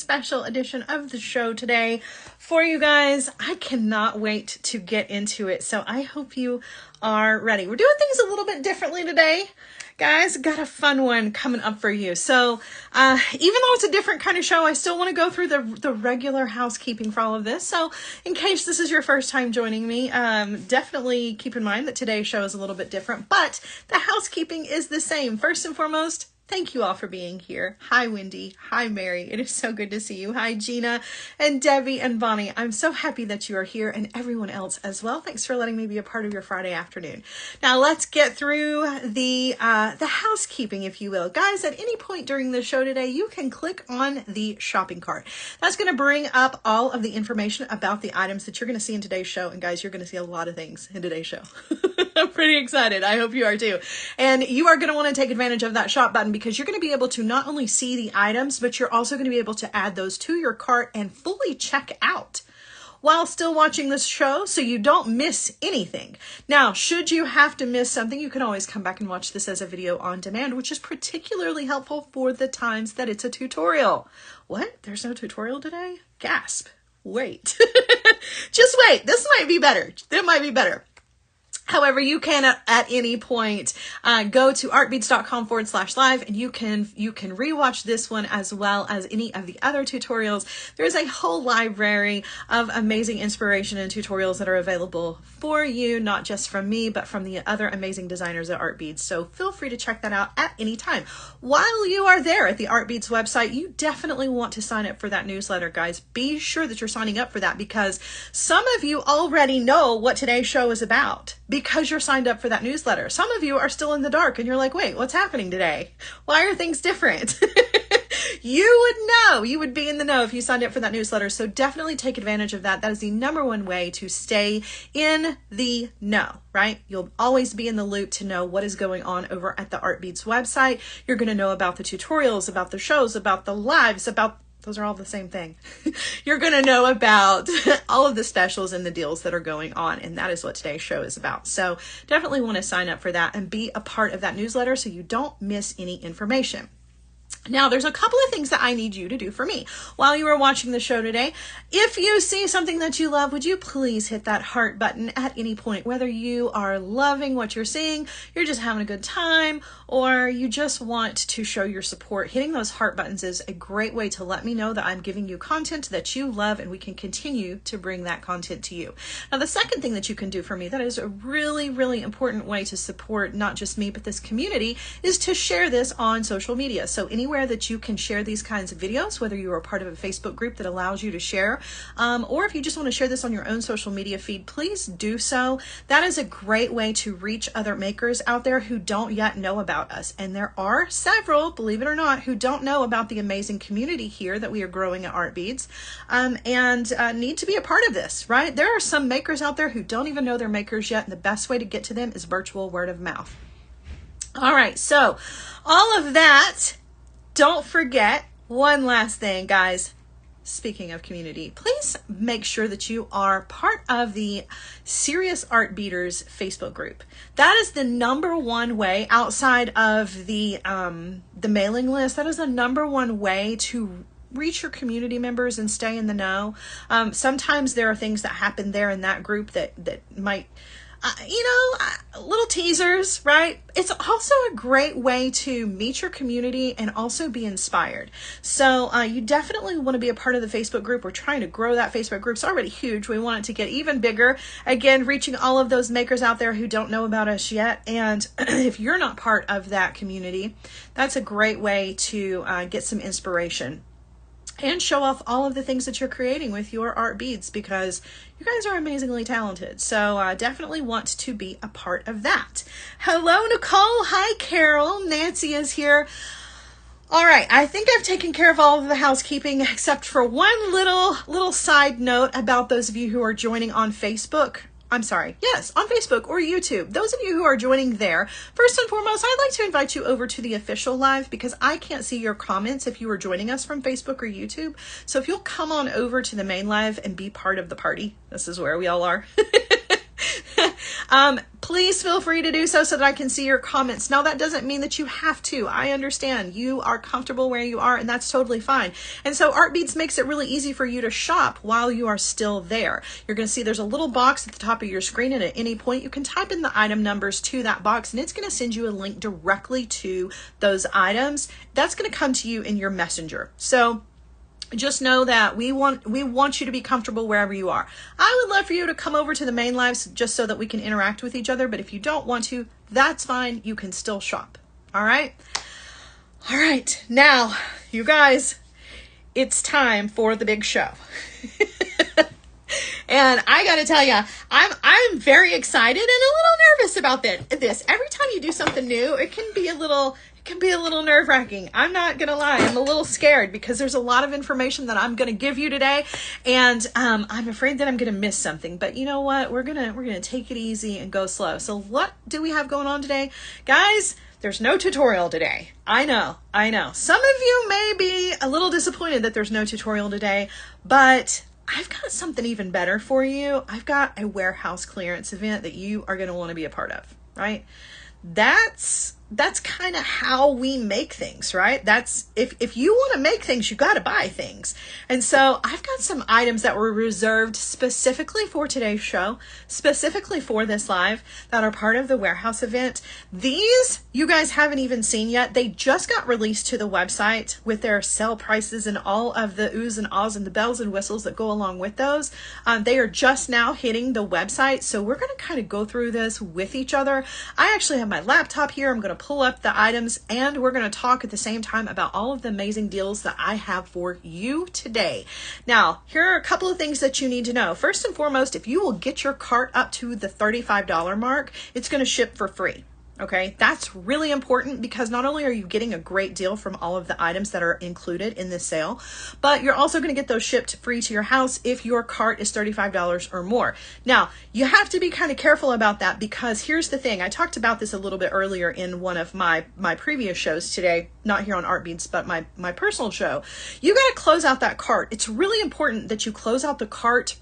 special edition of the show today for you guys. I cannot wait to get into it, so I hope you are ready. We're doing things a little bit differently today, guys. Got a fun one coming up for you. So even though it's a different kind of show, I still want to go through the regular housekeeping for all of this. So in case this is your first time joining me, definitely keep in mind that today's show is a little bit different, but the housekeeping is the same. First and foremost, thank you all for being here. Hi, Wendy. Hi, Mary. It is so good to see you. Hi, Gina and Debbie and Bonnie. I'm so happy that you are here, and everyone else as well. Thanks for letting me be a part of your Friday afternoon. Now let's get through the housekeeping, if you will. Guys, at any point during the show today, you can click on the shopping cart. That's going to bring up all of the information about the items that you're going to see in today's show. And guys, you're going to see a lot of things in today's show. I'm pretty excited. I hope you are too. And you are going to want to take advantage of that shop button, because you're going to be able to not only see the items, but you're also going to be able to add those to your cart and fully check out while still watching this show, so you don't miss anything. Now, should you have to miss something, you can always come back and watch this as a video on demand, which is particularly helpful for the times that it's a tutorial. What? There's no tutorial today? Gasp. Wait. Just wait. This might be better. It might be better. However, you can at any point go to artbeads.com/live, and you can rewatch this one as well as any of the other tutorials. There's a whole library of amazing inspiration and tutorials that are available for you, not just from me, but from the other amazing designers at Art Beads. So feel free to check that out at any time. While you are there at the Art Beads website, you definitely want to sign up for that newsletter, guys. Be sure that you're signing up for that, because some of you already know what today's show is about, because you're signed up for that newsletter. Some of you are still in the dark and you're like, wait, what's happening today? Why are things different? You would know. You would be in the know if you signed up for that newsletter. So definitely take advantage of that. That is the #1 way to stay in the know, right? You'll always be in the loop to know what is going on over at the Art Beads website. You're going to know about the tutorials, about the shows, about the lives, about those are all the same thing. You're going to know about all of the specials and the deals that are going on. And that is what today's show is about. So definitely want to sign up for that and be a part of that newsletter so you don't miss any information. Now, there's a couple of things that I need you to do for me while you are watching the show today. If you see something that you love, would you please hit that heart button at any point, whether you are loving what you're seeing, you're just having a good time, or you just want to show your support. Hitting those heart buttons is a great way to let me know that I'm giving you content that you love, and we can continue to bring that content to you. Now, the second thing that you can do for me that is a really, really important way to support not just me, but this community, is to share this on social media. So anywhere that you can share these kinds of videos, whether you are part of a Facebook group that allows you to share, or if you just want to share this on your own social media feed, please do so. That is a great way to reach other makers out there who don't yet know about us. And there are several, believe it or not, who don't know about the amazing community here that we are growing at Art Beads, and need to be a part of this, right? There are some makers out there who don't even know they're makers yet, and the best way to get to them is virtual word of mouth. All right, so all of that. Don't forget one last thing, guys. Speaking of community, please make sure that you are part of the Serious Art Beaters Facebook group. That is the #1 way outside of the mailing list. That is the #1 way to reach your community members and stay in the know. Sometimes there are things that happen there in that group that might, little teasers, right? It's also a great way to meet your community and also be inspired. So you definitely want to be a part of the Facebook group. We're trying to grow that Facebook group. It's already huge. We want it to get even bigger. Again, reaching all of those makers out there who don't know about us yet. And if you're not part of that community, that's a great way to get some inspiration and show off all of the things that you're creating with your art beads, because you guys are amazingly talented. So definitely want to be a part of that. Hello, Nicole. Hi, Carol. Nancy is here. All right, I think I've taken care of all of the housekeeping except for one little side note about those of you who are joining on Facebook. I'm sorry, yes, on Facebook or YouTube. Those of you who are joining there, first and foremost, I'd like to invite you over to the official live, because I can't see your comments if you are joining us from Facebook or YouTube. So if you'll come on over to the main live and be part of the party, this is where we all are. Please feel free to do so that I can see your comments. Now, that doesn't mean that you have to. I understand you are comfortable where you are, and that's totally fine. And so Art Beads makes it really easy for you to shop while you are still there. You're going to see there's a little box at the top of your screen, and at any point you can type in the item numbers to that box, and it's going to send you a link directly to those items. That's going to come to you in your messenger. So just know that we want you to be comfortable wherever you are. I would love for you to come over to the main lives just so that we can interact with each other. But if you don't want to, that's fine. You can still shop. All right. All right. Now, you guys, it's time for the big show. And I got to tell you, I'm very excited and a little nervous about this. Every time you do something new, it can be a little nerve-wracking. I'm not gonna lie, I'm a little scared because there's a lot of information that I'm gonna give you today, and I'm afraid that I'm gonna miss something. But you know what? We're gonna take it easy and go slow. So what do we have going on today, guys? There's no tutorial today. I know. Some of you may be a little disappointed that there's no tutorial today, but I've got something even better for you. I've got a warehouse clearance event that you are gonna want to be a part of, right? That's kind of how we make things, right? That's if you want to make things, you got to buy things. And so I've got some items that were reserved specifically for today's show, specifically for this live, that are part of the warehouse event. These you guys haven't even seen yet. They just got released to the website with their sale prices and all of the oohs and ahs and the bells and whistles that go along with those. They are just now hitting the website. So we're going to kind of go through this with each other. I actually have my laptop here. I'm going to pull up the items, and we're going to talk at the same time about all of the amazing deals that I have for you today. Now, here are a couple of things that you need to know. First and foremost, if you will get your cart up to the $35 mark, it's going to ship for free. Okay, that's really important because not only are you getting a great deal from all of the items that are included in this sale, but you're also going to get those shipped free to your house if your cart is $35 or more. Now, you have to be kind of careful about that because here's the thing. I talked about this a little bit earlier in one of my previous shows today, not here on Art Beads, but my personal show. You got to close out that cart. It's really important that you close out the cart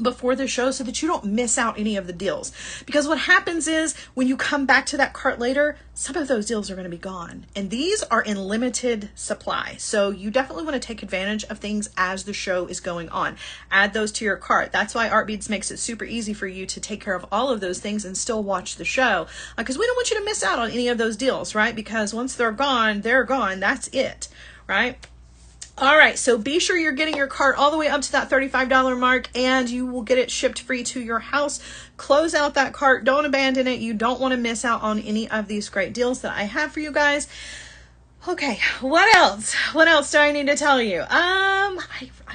before the show so that you don't miss out any of the deals, because what happens is when you come back to that cart later, some of those deals are going to be gone, and these are in limited supply. So you definitely want to take advantage of things as the show is going on. Add those to your cart. That's why Art Beads makes it super easy for you to take care of all of those things and still watch the show, because we don't want you to miss out on any of those deals, right? Because once they're gone, that's it, right? All right, so be sure you're getting your cart all the way up to that $35 mark, and you will get it shipped free to your house. Close out that cart. Don't abandon it. You don't want to miss out on any of these great deals that I have for you guys. Okay, what else? What else do I need to tell you? I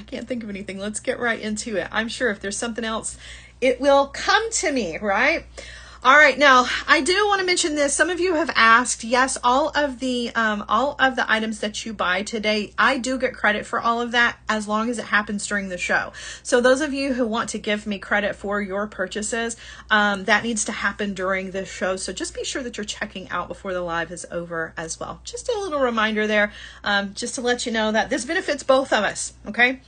can't think of anything. Let's get right into it. I'm sure if there's something else, it will come to me, right? All right, now I do want to mention this. Some of you have asked, yes, all of the items that you buy today, I do get credit for all of that as long as it happens during the show. So those of you who want to give me credit for your purchases, that needs to happen during this show. So just be sure that you're checking out before the live is over as well. Just a little reminder there, just to let you know that this benefits both of us, okay?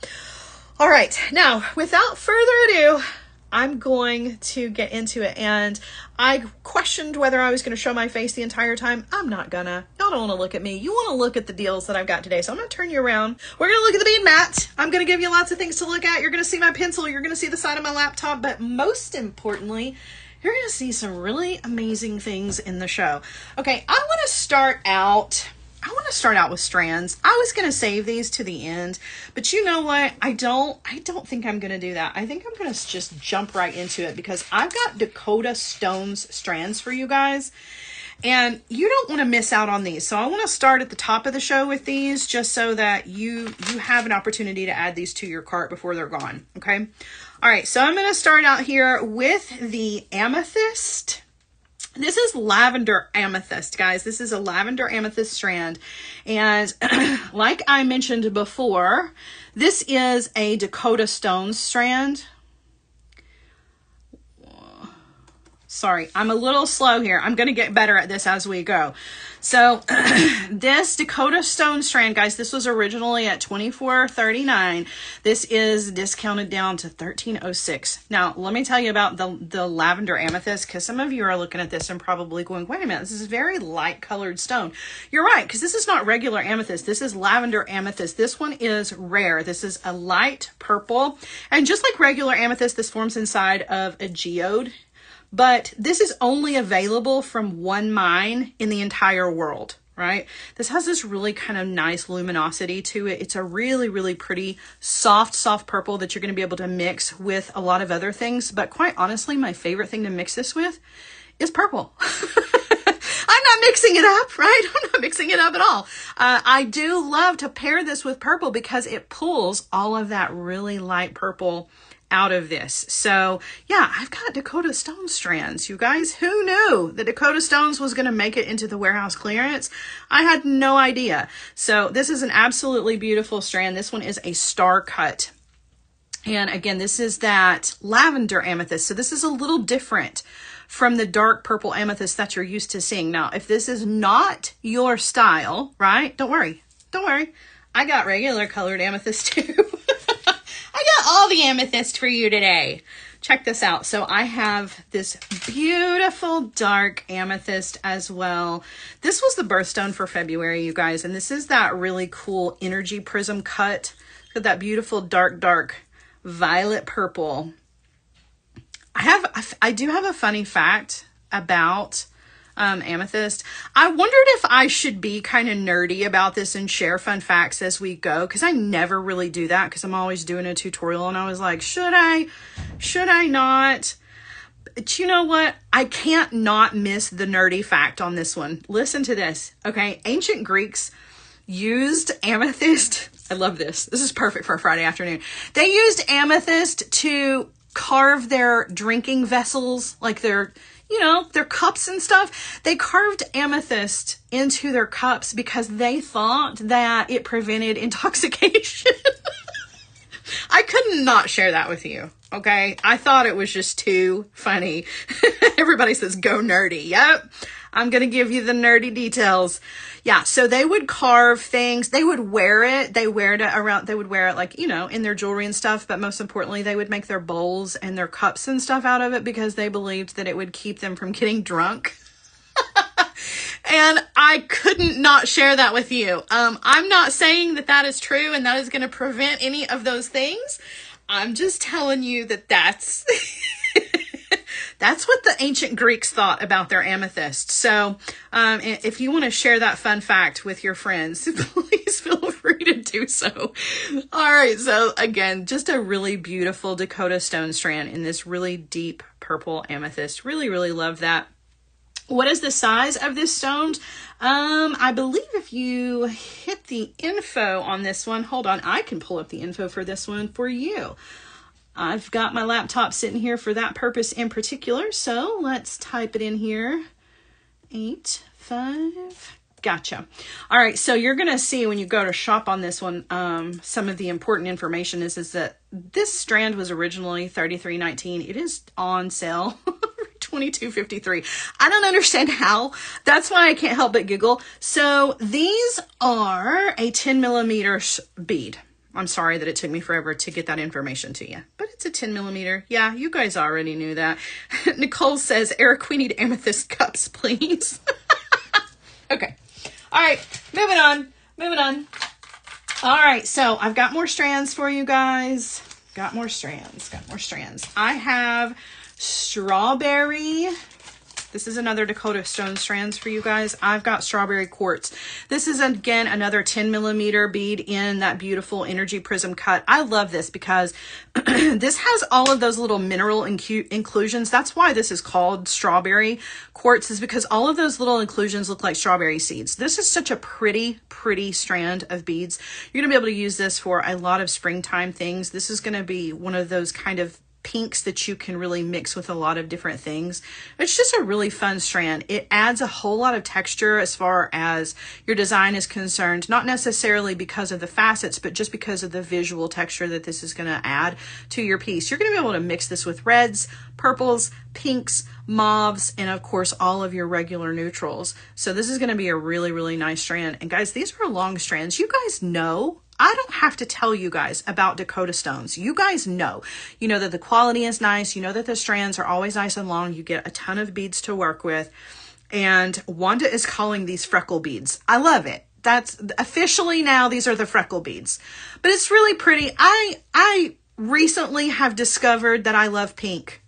All right, now without further ado, I'm going to get into it, and I questioned whether I was going to show my face the entire time. I'm not gonna. Y'all don't want to look at me. You want to look at the deals that I've got today, so I'm going to turn you around. We're going to look at the bead mat. I'm going to give you lots of things to look at. You're going to see my pencil. You're going to see the side of my laptop, but most importantly, you're going to see some really amazing things in the show. Okay, I want to start out with strands. I was going to save these to the end, but you know what? I don't think I'm going to do that. I think I'm going to just jump right into it because I've got Dakota Stones strands for you guys, and you don't want to miss out on these. So I want to start at the top of the show with these just so that you have an opportunity to add these to your cart before they're gone. Okay. All right. So I'm going to start out here with the amethyst. This is lavender amethyst, guys. This is a lavender amethyst strand. And like I mentioned before, this is a Dakota Stones strand. Sorry, I'm a little slow here. I'm going to get better at this as we go. So this Dakota stone strand, guys, this was originally at $24.39. This is discounted down to $13.06. Now, let me tell you about the lavender amethyst, because some of you are looking at this and probably going, wait a minute, this is a very light colored stone. You're right, because this is not regular amethyst. This is lavender amethyst. This one is rare. This is a light purple. And just like regular amethyst, this forms inside of a geode. But this is only available from one mine in the entire world, right? This has this really kind of nice luminosity to it. It's a really, really pretty soft purple that you're going to be able to mix with a lot of other things. But quite honestly, my favorite thing to mix this with is purple. I'm not mixing it up, right? I'm not mixing it up at all. I do love to pair this with purple because it pulls all of that really light purple out of this. So yeah, I've got Dakota stone strands. You guys, who knew that Dakota stones was going to make it into the warehouse clearance? I had no idea. So this is an absolutely beautiful strand. This one is a star cut. And again, this is that lavender amethyst. So this is a little different from the dark purple amethyst that you're used to seeing. Now, if this is not your style, right? Don't worry. Don't worry. I got regular colored amethyst too. I got all the amethyst for you today. Check this out. So I have this beautiful dark amethyst as well. This was the birthstone for February, you guys. And this is that really cool energy prism cut. Look at that beautiful dark violet purple. I do have a funny fact about amethyst. I wondered if I should be kind of nerdy about this and share fun facts as we go, because I never really do that because I'm always doing a tutorial, and I was like, should I not? But you know what? I can't not miss the nerdy fact on this one. Listen to this. Okay. Ancient Greeks used amethyst. I love this. This is perfect for a Friday afternoon. They used amethyst to carve their drinking vessels, like their cups and stuff. They carved amethyst into their cups because they thought that it prevented intoxication. I couldn't not share that with you. Okay. I thought it was just too funny. Everybody says go nerdy. Yep. I'm going to give you the nerdy details. Yeah. So they would carve things. They would wear it. They would wear it like, in their jewelry and stuff. But most importantly, they would make their bowls and their cups and stuff out of it because they believed that it would keep them from getting drunk. And I couldn't not share that with you. I'm not saying that that is true and that is going to prevent any of those things. I'm just telling you that that's what the ancient Greeks thought about their amethyst. So if you want to share that fun fact with your friends, please feel free to do so. All right. So again, just a really beautiful Dakota stone strand in this really deep purple amethyst. Really, really love that. What is the size of this stone? I believe if you hit the info on this one, hold on, I can pull up the info for this one for you. I've got my laptop sitting here for that purpose in particular. So let's type it in here. 8.5. Gotcha. All right. So you're going to see when you go to shop on this one, some of the important information is that this strand was originally $33.19. It is on sale. $22.53. I don't understand how. That's why I can't help but giggle. So these are a 10 millimeter bead. I'm sorry that it took me forever to get that information to you, but it's a 10 millimeter. Yeah, you guys already knew that. Nicole says, Eric, we need amethyst cups, please. Okay. All right. Moving on. All right. So I've got more strands for you guys. Got more strands. I have strawberry. This is another Dakota stone strands for you guys. I've got strawberry quartz. This is again another 10 millimeter bead in that beautiful energy prism cut. I love this because this has all of those little mineral inclusions. That's why this is called strawberry quartz, is because all of those little inclusions look like strawberry seeds. This is such a pretty strand of beads. You're gonna be able to use this for a lot of springtime things. This is gonna be one of those kind of pinks that you can really mix with a lot of different things. It's just a really fun strand. It adds a whole lot of texture as far as your design is concerned, not necessarily because of the facets, but just because of the visual texture that this is going to add to your piece. You're going to be able to mix this with reds, purples, pinks, mauves, and of course all of your regular neutrals. So this is going to be a really, really nice strand. And guys, these are long strands. You guys know, I don't have to tell you guys about Dakota stones. You guys know. You know that the quality is nice. You know that the strands are always nice and long. You get a ton of beads to work with. And Wanda is calling these freckle beads. I love it. That's officially now, these are the freckle beads. But it's really pretty. I recently have discovered that I love pink.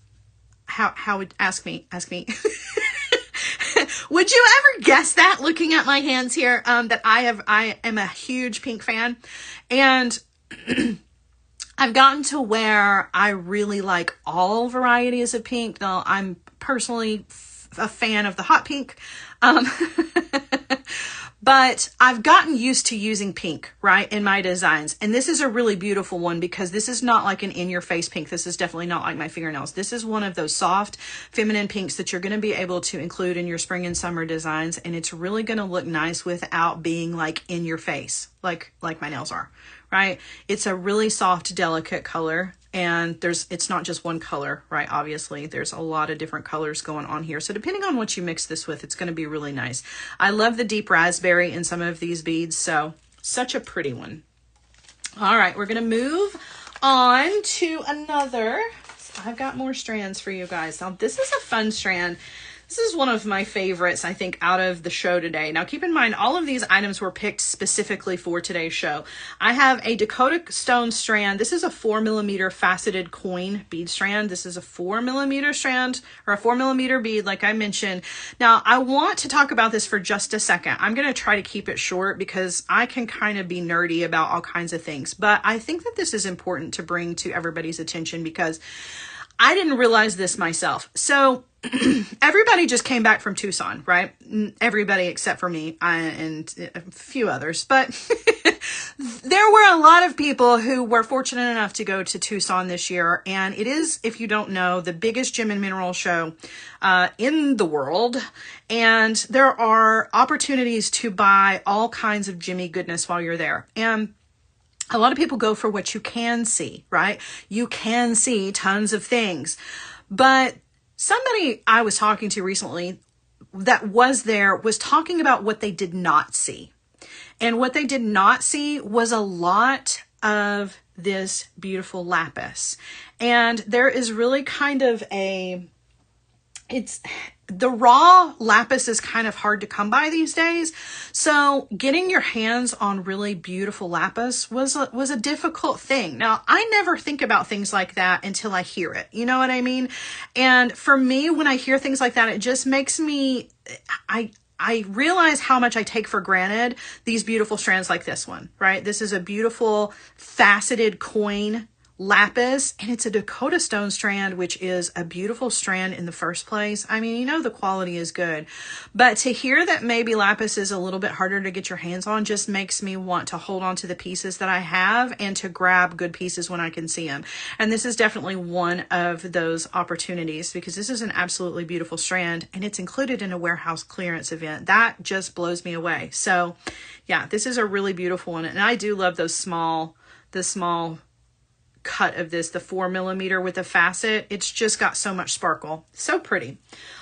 How would, ask me. Would you ever guess that, looking at my hands here, that I am a huge pink fan? And I've gotten to where I really like all varieties of pink. Now, I'm personally a fan of the hot pink. But I've gotten used to using pink, right, in my designs. And this is a really beautiful one because this is not like an in-your-face pink. This is definitely not like my fingernails. This is one of those soft, feminine pinks that you're going to be able to include in your spring and summer designs. And it's really going to look nice without being like in your face, like my nails are, right? It's a really soft, delicate color. And it's not just one color, right? Obviously, there's a lot of different colors going on here. So depending on what you mix this with, it's going to be really nice. I love the deep raspberry in some of these beads. So such a pretty one. All right, we're going to move on to another. I've got more strands for you guys. Now, this is a fun strand. This is one of my favorites, I think, out of the show today. Now, keep in mind, all of these items were picked specifically for today's show. I have a Dakota stone strand. This is a 4mm faceted coin bead strand. This is a 4mm strand, or a 4mm bead, like I mentioned. Now, I want to talk about this for just a second. I'm going to try to keep it short because I can kind of be nerdy about all kinds of things. But I think that this is important to bring to everybody's attention because I didn't realize this myself. So everybody just came back from Tucson, right? Everybody except for me and a few others. But there were a lot of people who were fortunate enough to go to Tucson this year. And it is, if you don't know, the biggest gem and mineral show in the world. And there are opportunities to buy all kinds of gemmy goodness while you're there. And a lot of people go for what you can see, right? You can see tons of things. But somebody I was talking to recently that was there was talking about what they did not see. And what they did not see was a lot of this beautiful lapis. And there is really kind of the raw lapis is kind of hard to come by these days. So getting your hands on really beautiful lapis was a difficult thing. Now, I never think about things like that until I hear it. You know what I mean? And for me, when I hear things like that, it just makes me, I realize how much I take for granted these beautiful strands like this one, right? This is a beautiful faceted coin lapis, and it's a Dakota stone strand, which is a beautiful strand in the first place. I mean, you know, the quality is good, but to hear that maybe lapis is a little bit harder to get your hands on just makes me want to hold on to the pieces that I have and to grab good pieces when I can see them. And this is definitely one of those opportunities because this is an absolutely beautiful strand and it's included in a warehouse clearance event. That just blows me away. So yeah, this is a really beautiful one. And I do love the small cut of this, the 4mm with a facet. It's just got so much sparkle. So pretty.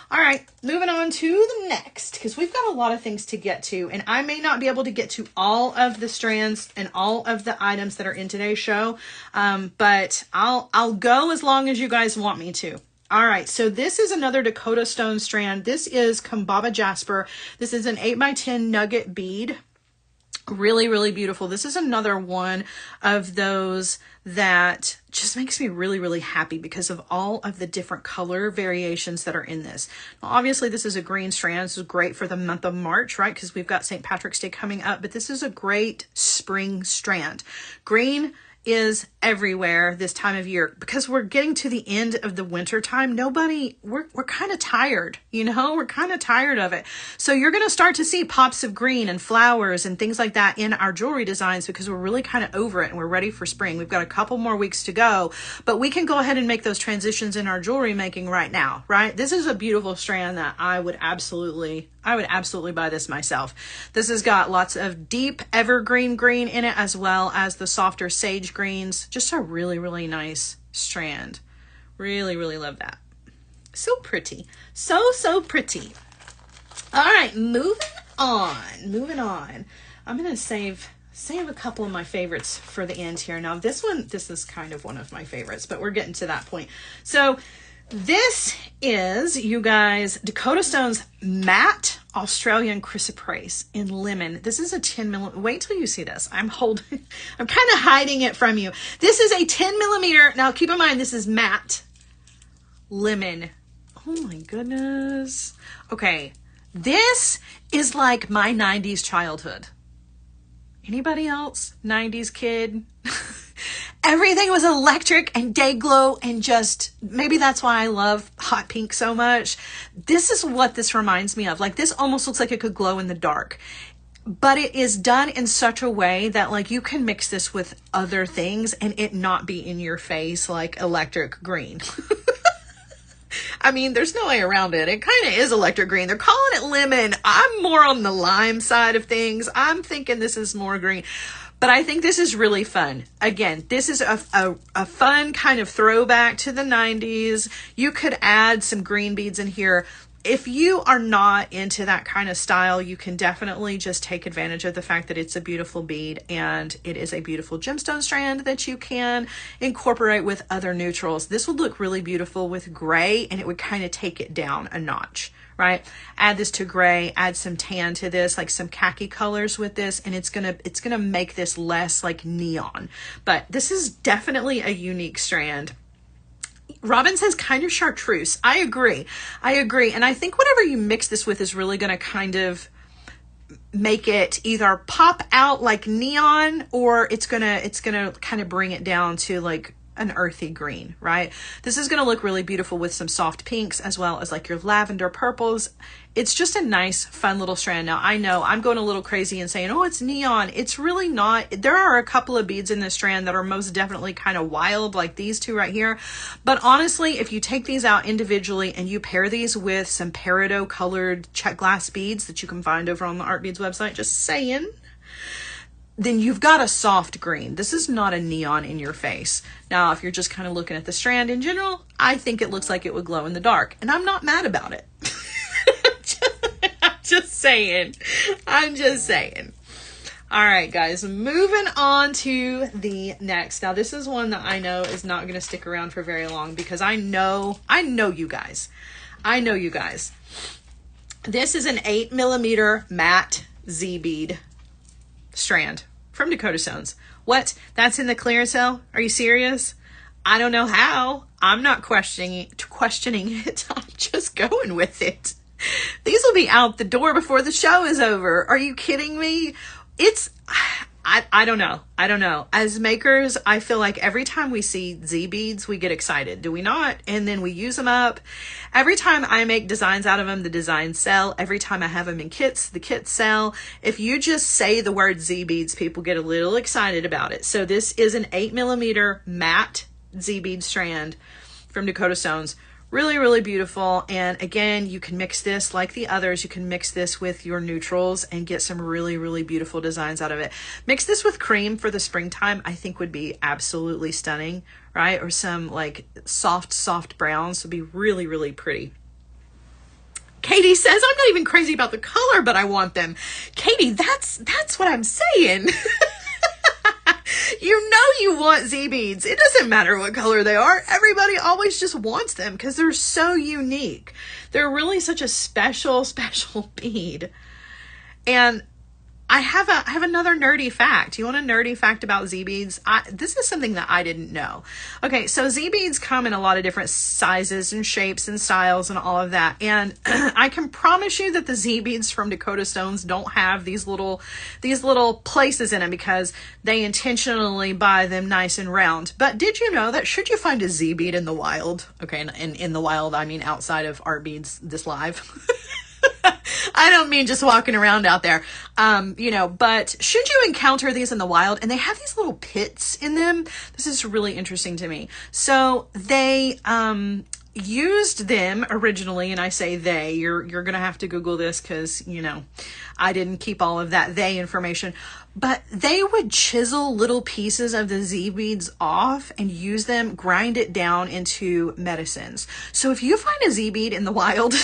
All right, moving on to the next, because we've got a lot of things to get to, and I may not be able to get to all of the strands and all of the items that are in today's show, but I'll go as long as you guys want me to. All right, so this is another Dakota stone strand. This is Kaba jasper. This is an 8x10 nugget bead. Really, really beautiful. This is another one of those that just makes me really, really happy because of all of the different color variations that are in this. Now, obviously, this is a green strand. This is great for the month of March, right? Because we've got St. Patrick's Day coming up, but this is a great spring strand. Green is everywhere this time of year because we're getting to the end of the winter time. We're kind of tired, you know, we're kind of tired of it. So you're going to start to see pops of green and flowers and things like that in our jewelry designs because we're really kind of over it and we're ready for spring. We've got a couple more weeks to go, but we can go ahead and make those transitions in our jewelry making right now, right? This is a beautiful strand that I would absolutely buy this myself. This has got lots of deep evergreen green in it as well as the softer sage greens. Just a really, really nice strand. Really, really love that. So pretty. So pretty. All right, moving on. I'm going to save a couple of my favorites for the end here. Now this is kind of one of my favorites, but we're getting to that point. So this is, you guys, Dakota Stone's matte Australian chrysoprase in lemon. This is a 10 millimeter. Wait till you see this. I'm kind of hiding it from you. This is a 10 millimeter. Now keep in mind, this is matte lemon. Oh my goodness. Okay. This is like my 90s childhood. Anybody else? 90s kid? Everything was electric and day glow and just, maybe that's why I love hot pink so much. This is what this reminds me of. Like this almost looks like it could glow in the dark, but it is done in such a way that like you can mix this with other things and it not be in your face like electric green. I mean, there's no way around it. It kind of is electric green. They're calling it lemon. I'm more on the lime side of things. I'm thinking this is more green. But I think this is really fun. Again, this is a fun kind of throwback to the 90s. You could add some green beads in here. If you are not into that kind of style, you can definitely just take advantage of the fact that it's a beautiful bead and it is a beautiful gemstone strand that you can incorporate with other neutrals. This would look really beautiful with gray and it would kind of take it down a notch. Right? Add this to gray, add some tan to this, like some khaki colors with this, and it's gonna make this less like neon. But this is definitely a unique strand. Robin says kind of chartreuse. I agree. And I think whatever you mix this with is really gonna kind of make it either pop out like neon or it's gonna kind of bring it down to like an earthy green, right? This is going to look really beautiful with some soft pinks as well as like your lavender purples. It's just a nice, fun little strand. Now, I know I'm going a little crazy and saying, oh, it's neon. It's really not. There are a couple of beads in this strand that are most definitely kind of wild, like these two right here. But honestly, if you take these out individually and you pair these with some peridot colored check glass beads that you can find over on the Art Beads website, just saying, then you've got a soft green. This is not a neon in your face. Now, if you're just kind of looking at the strand in general, I think it looks like it would glow in the dark, and I'm not mad about it. I'm just saying. All right, guys, moving on to the next. Now, this is one that I know is not going to stick around for very long because I know you guys. This is an 8 millimeter matte Z bead strand from Dakota Stones. What? That's in the clearance sale? Are you serious? I don't know how. I'm not questioning it. I'm just going with it. These will be out the door before the show is over. Are you kidding me? I don't know. As makers, I feel like every time we see Z beads, we get excited. Do we not? And then we use them up. Every time I make designs out of them, the designs sell. Every time I have them in kits, the kits sell. If you just say the word Z beads, people get a little excited about it. So this is an 8 millimeter matte Z bead strand from Dakota Stones. Really, really beautiful. And again, you can mix this like the others. You can mix this with your neutrals and get some really, really beautiful designs out of it. Mix this with cream for the springtime, I think would be absolutely stunning, right? Or some like soft browns would be really, really pretty. Katie says, I'm not even crazy about the color, but I want them. Katie, that's what I'm saying. You know you want Z beads. It doesn't matter what color they are. Everybody always just wants them because they're so unique. They're really such a special bead. And I have another nerdy fact. You want a nerdy fact about Z beads? This is something that I didn't know. Okay, so Z beads come in a lot of different sizes and shapes and styles and all of that. And I can promise you that the Z beads from Dakota Stones don't have these little places in them because they intentionally buy them nice and round. But did you know that should you find a Z bead in the wild? Okay, and in the wild I mean outside of art beads this live. I don't mean just walking around out there, you know, but should you encounter these in the wild and they have these little pits in them, this is really interesting to me. So they used them originally, and I say they, you're going to have to Google this because, you know, I didn't keep all of that they information, but they would chisel little pieces of the Z beads off and use them, grind it down into medicines. So if you find a Z bead in the wild,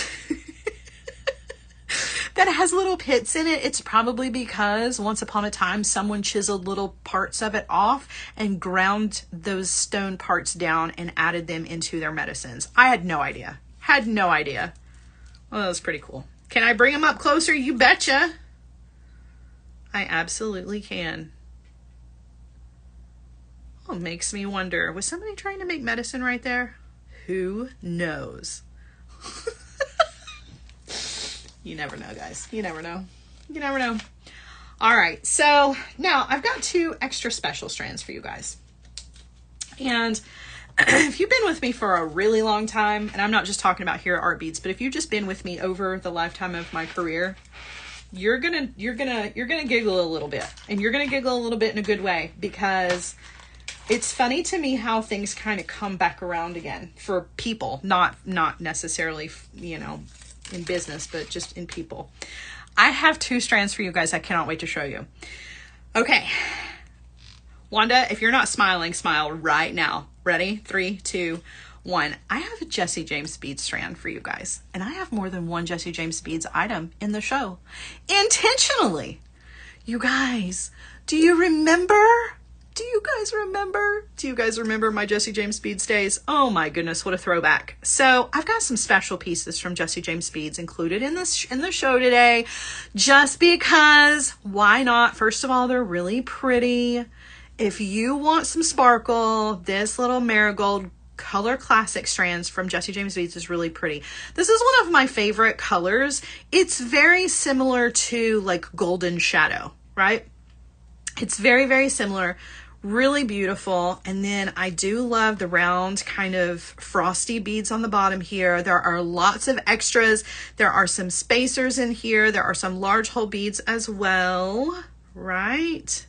that has little pits in it, it's probably because once upon a time someone chiseled little parts of it off and ground those stone parts down and added them into their medicines. I had no idea. Had no idea. Well, that was pretty cool. Can I bring them up closer? You betcha. I absolutely can. Oh, makes me wonder, was somebody trying to make medicine right there? Who knows? You never know, guys. You never know. You never know. All right. So now I've got 2 extra special strands for you guys. And if you've been with me for a really long time, and I'm not just talking about here at Art Beads, but if you've just been with me over the lifetime of my career, you're gonna giggle a little bit, and you're gonna giggle a little bit in a good way, because it's funny to me how things kind of come back around again for people, not necessarily, you know, in business, but just in people. I have 2 strands for you guys. I cannot wait to show you. Okay. Wanda, if you're not smiling, smile right now. Ready? 3, 2, 1. I have a Jesse James bead strand for you guys. And I have more than one Jesse James beads item in the show. Intentionally. You guys, do you remember? Do you guys remember my Jesse James Beads days? Oh my goodness, what a throwback. So I've got some special pieces from Jesse James Beads included in the show today, just because, why not? First of all, they're really pretty. If you want some sparkle, this little marigold color classic strands from Jesse James Beads is really pretty. This is one of my favorite colors. It's very similar to like golden shadow, right? It's very, very similar. Really beautiful. And then I do love the round kind of frosty beads on the bottom here. There are lots of extras. There are some spacers in here. There are some large hole beads as well, right?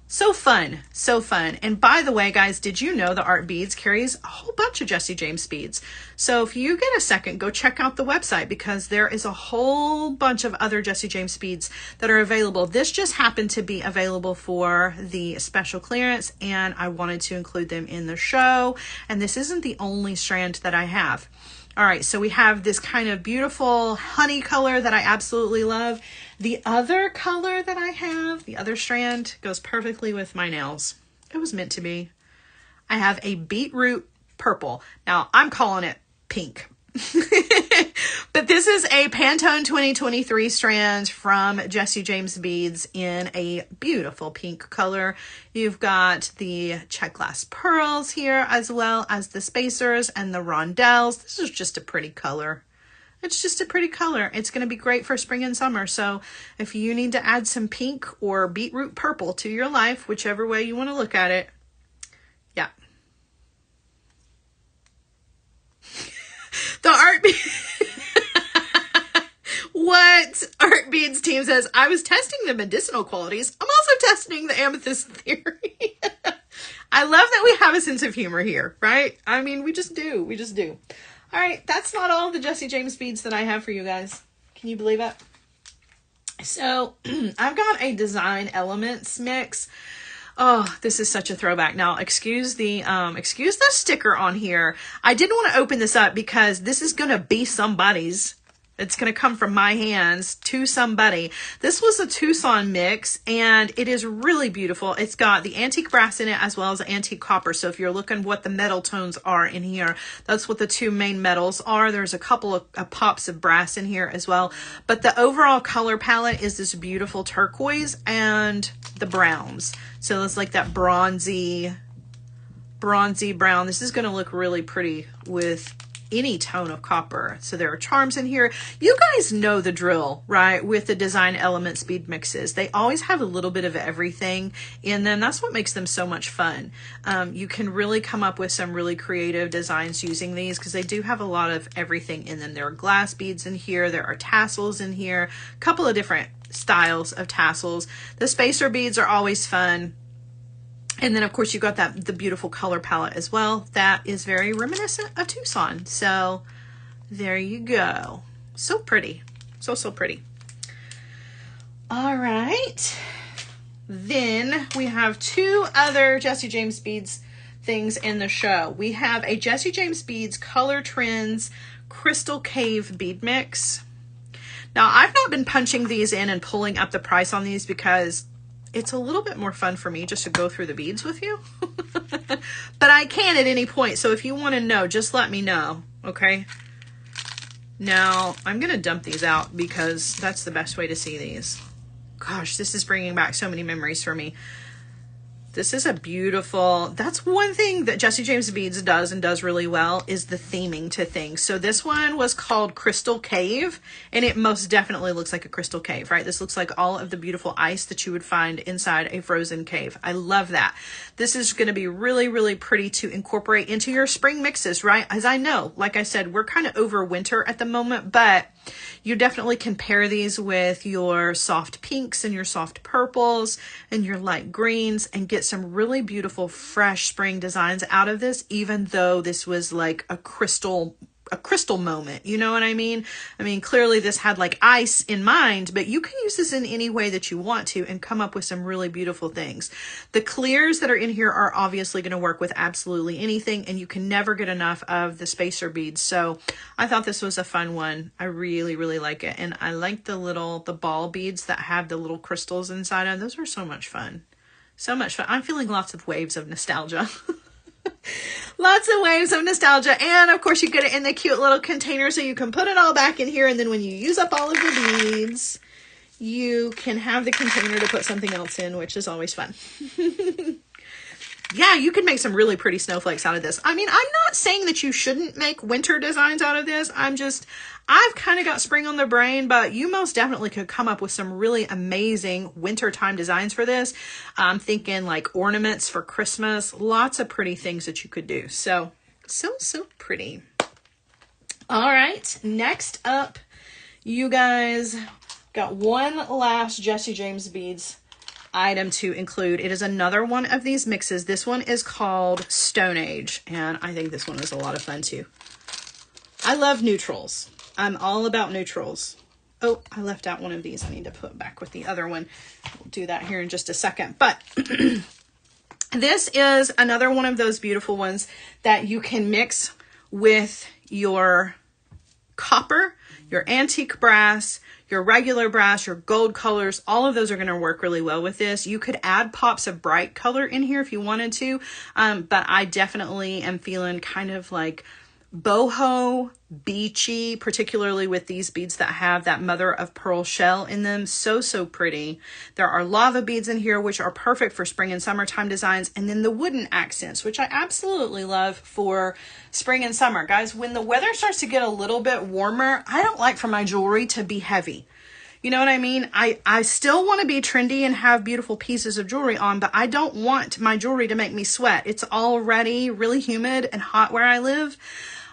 So fun, so fun. And by the way, guys, did you know that Art Beads carries a whole bunch of Jesse James beads? So if you get a second, go check out the website, because there is a whole bunch of other Jesse James beads that are available. This just happened to be available for the special clearance, and I wanted to include them in the show. And this isn't the only strand that I have. All right, so we have this kind of beautiful honey color that I absolutely love. The other color that I have, the other strand, goes perfectly with my nails. It was meant to be. I have a beetroot purple. Now, I'm calling it pink. But this is a Pantone 2023 strand from Jesse James Beads in a beautiful pink color. You've got the check glass pearls here, as well as the spacers and the rondelles. This is just a pretty color. It's just a pretty color. It's going to be great for spring and summer. So if you need to add some pink or beetroot purple to your life, whichever way you want to look at it, yeah. The Art What Art Beads team says, I was testing the medicinal qualities. I'm also testing the amethyst theory. I love that we have a sense of humor here, right? I mean, we just do. We just do. All right, that's not all the Jesse James beads that I have for you guys. Can you believe it? So I've got a design elements mix. Oh, this is such a throwback. Now, excuse the sticker on here. I didn't want to open this up because this is going to be somebody's It's going to come from my hands to somebody. This was a Tucson mix, and it is really beautiful. It's got the antique brass in it as well as antique copper. So if you're looking what the metal tones are in here, that's what the two main metals are. There's a couple of pops of brass in here as well. But the overall color palette is this beautiful turquoise and the browns. So it's like that bronzy brown. This is going to look really pretty with any tone of copper. So there are charms in here. You guys know the drill, right? With the design elements bead mixes, they always have a little bit of everything in them. That's what makes them so much fun. You can really come up with some really creative designs using these because they do have a lot of everything in them. There are glass beads in here. There are tassels in here, a couple of different styles of tassels. The spacer beads are always fun. And then, of course, you've got the beautiful color palette as well. That is very reminiscent of Tucson. So there you go. So pretty. So pretty. All right. Then we have two other Jesse James Beads things in the show. We have a Jesse James Beads Color Trends Crystal Cave bead mix. Now, I've not been punching these in and pulling up the price on these because it's a little bit more fun for me just to go through the beads with you. But I can at any point. So if you want to know, just let me know. Okay. Now I'm going to dump these out because that's the best way to see these. Gosh, this is bringing back so many memories for me. This is a beautiful, that's one thing that Jesse James Beads does and does really well is the theming to things. So this one was called Crystal Cave, and it most definitely looks like a crystal cave, right? This looks like all of the beautiful ice that you would find inside a frozen cave. I love that. This is going to be really, really pretty to incorporate into your spring mixes, right? As I know, like I said, we're kind of over winter at the moment, but you definitely can pair these with your soft pinks and your soft purples and your light greens and get some really beautiful fresh spring designs out of this, even though this was like a crystal moment. You know what I mean? I mean, clearly this had like ice in mind, but you can use this in any way that you want to and come up with some really beautiful things. The clears that are in here are obviously going to work with absolutely anything, and you can never get enough of the spacer beads. So I thought this was a fun one. I really, really like it. And I like the ball beads that have the little crystals inside of them. Those are so much fun. So much fun. I'm feeling lots of waves of nostalgia. Lots of waves of nostalgia. And of course you get it in the cute little container so you can put it all back in here. And then when you use up all of the beads, you can have the container to put something else in, which is always fun. Yeah, you can make some really pretty snowflakes out of this. I mean, I'm not saying that you shouldn't make winter designs out of this. I've kind of got spring on the brain, but you most definitely could come up with some really amazing wintertime designs for this. I'm thinking like ornaments for Christmas, lots of pretty things that you could do. So pretty. All right, next up, you guys got one last Jesse James Beads item to include. It is another one of these mixes. This one is called Stone Age, and I think this one is a lot of fun too. I love neutrals. I'm all about neutrals. Oh, I left out one of these. I need to put back with the other one. We'll do that here in just a second. But this is another one of those beautiful ones that you can mix with your copper, your antique brass, your regular brass, your gold colors. All of those are going to work really well with this. You could add pops of bright color in here if you wanted to, but I definitely am feeling kind of like boho, beachy, particularly with these beads that have that mother of pearl shell in them. So pretty. There are lava beads in here, which are perfect for spring and summertime designs. And then the wooden accents, which I absolutely love for spring and summer. Guys, when the weather starts to get a little bit warmer, I don't like for my jewelry to be heavy. You know what I mean? I still want to be trendy and have beautiful pieces of jewelry on, but I don't want my jewelry to make me sweat. It's already really humid and hot where I live.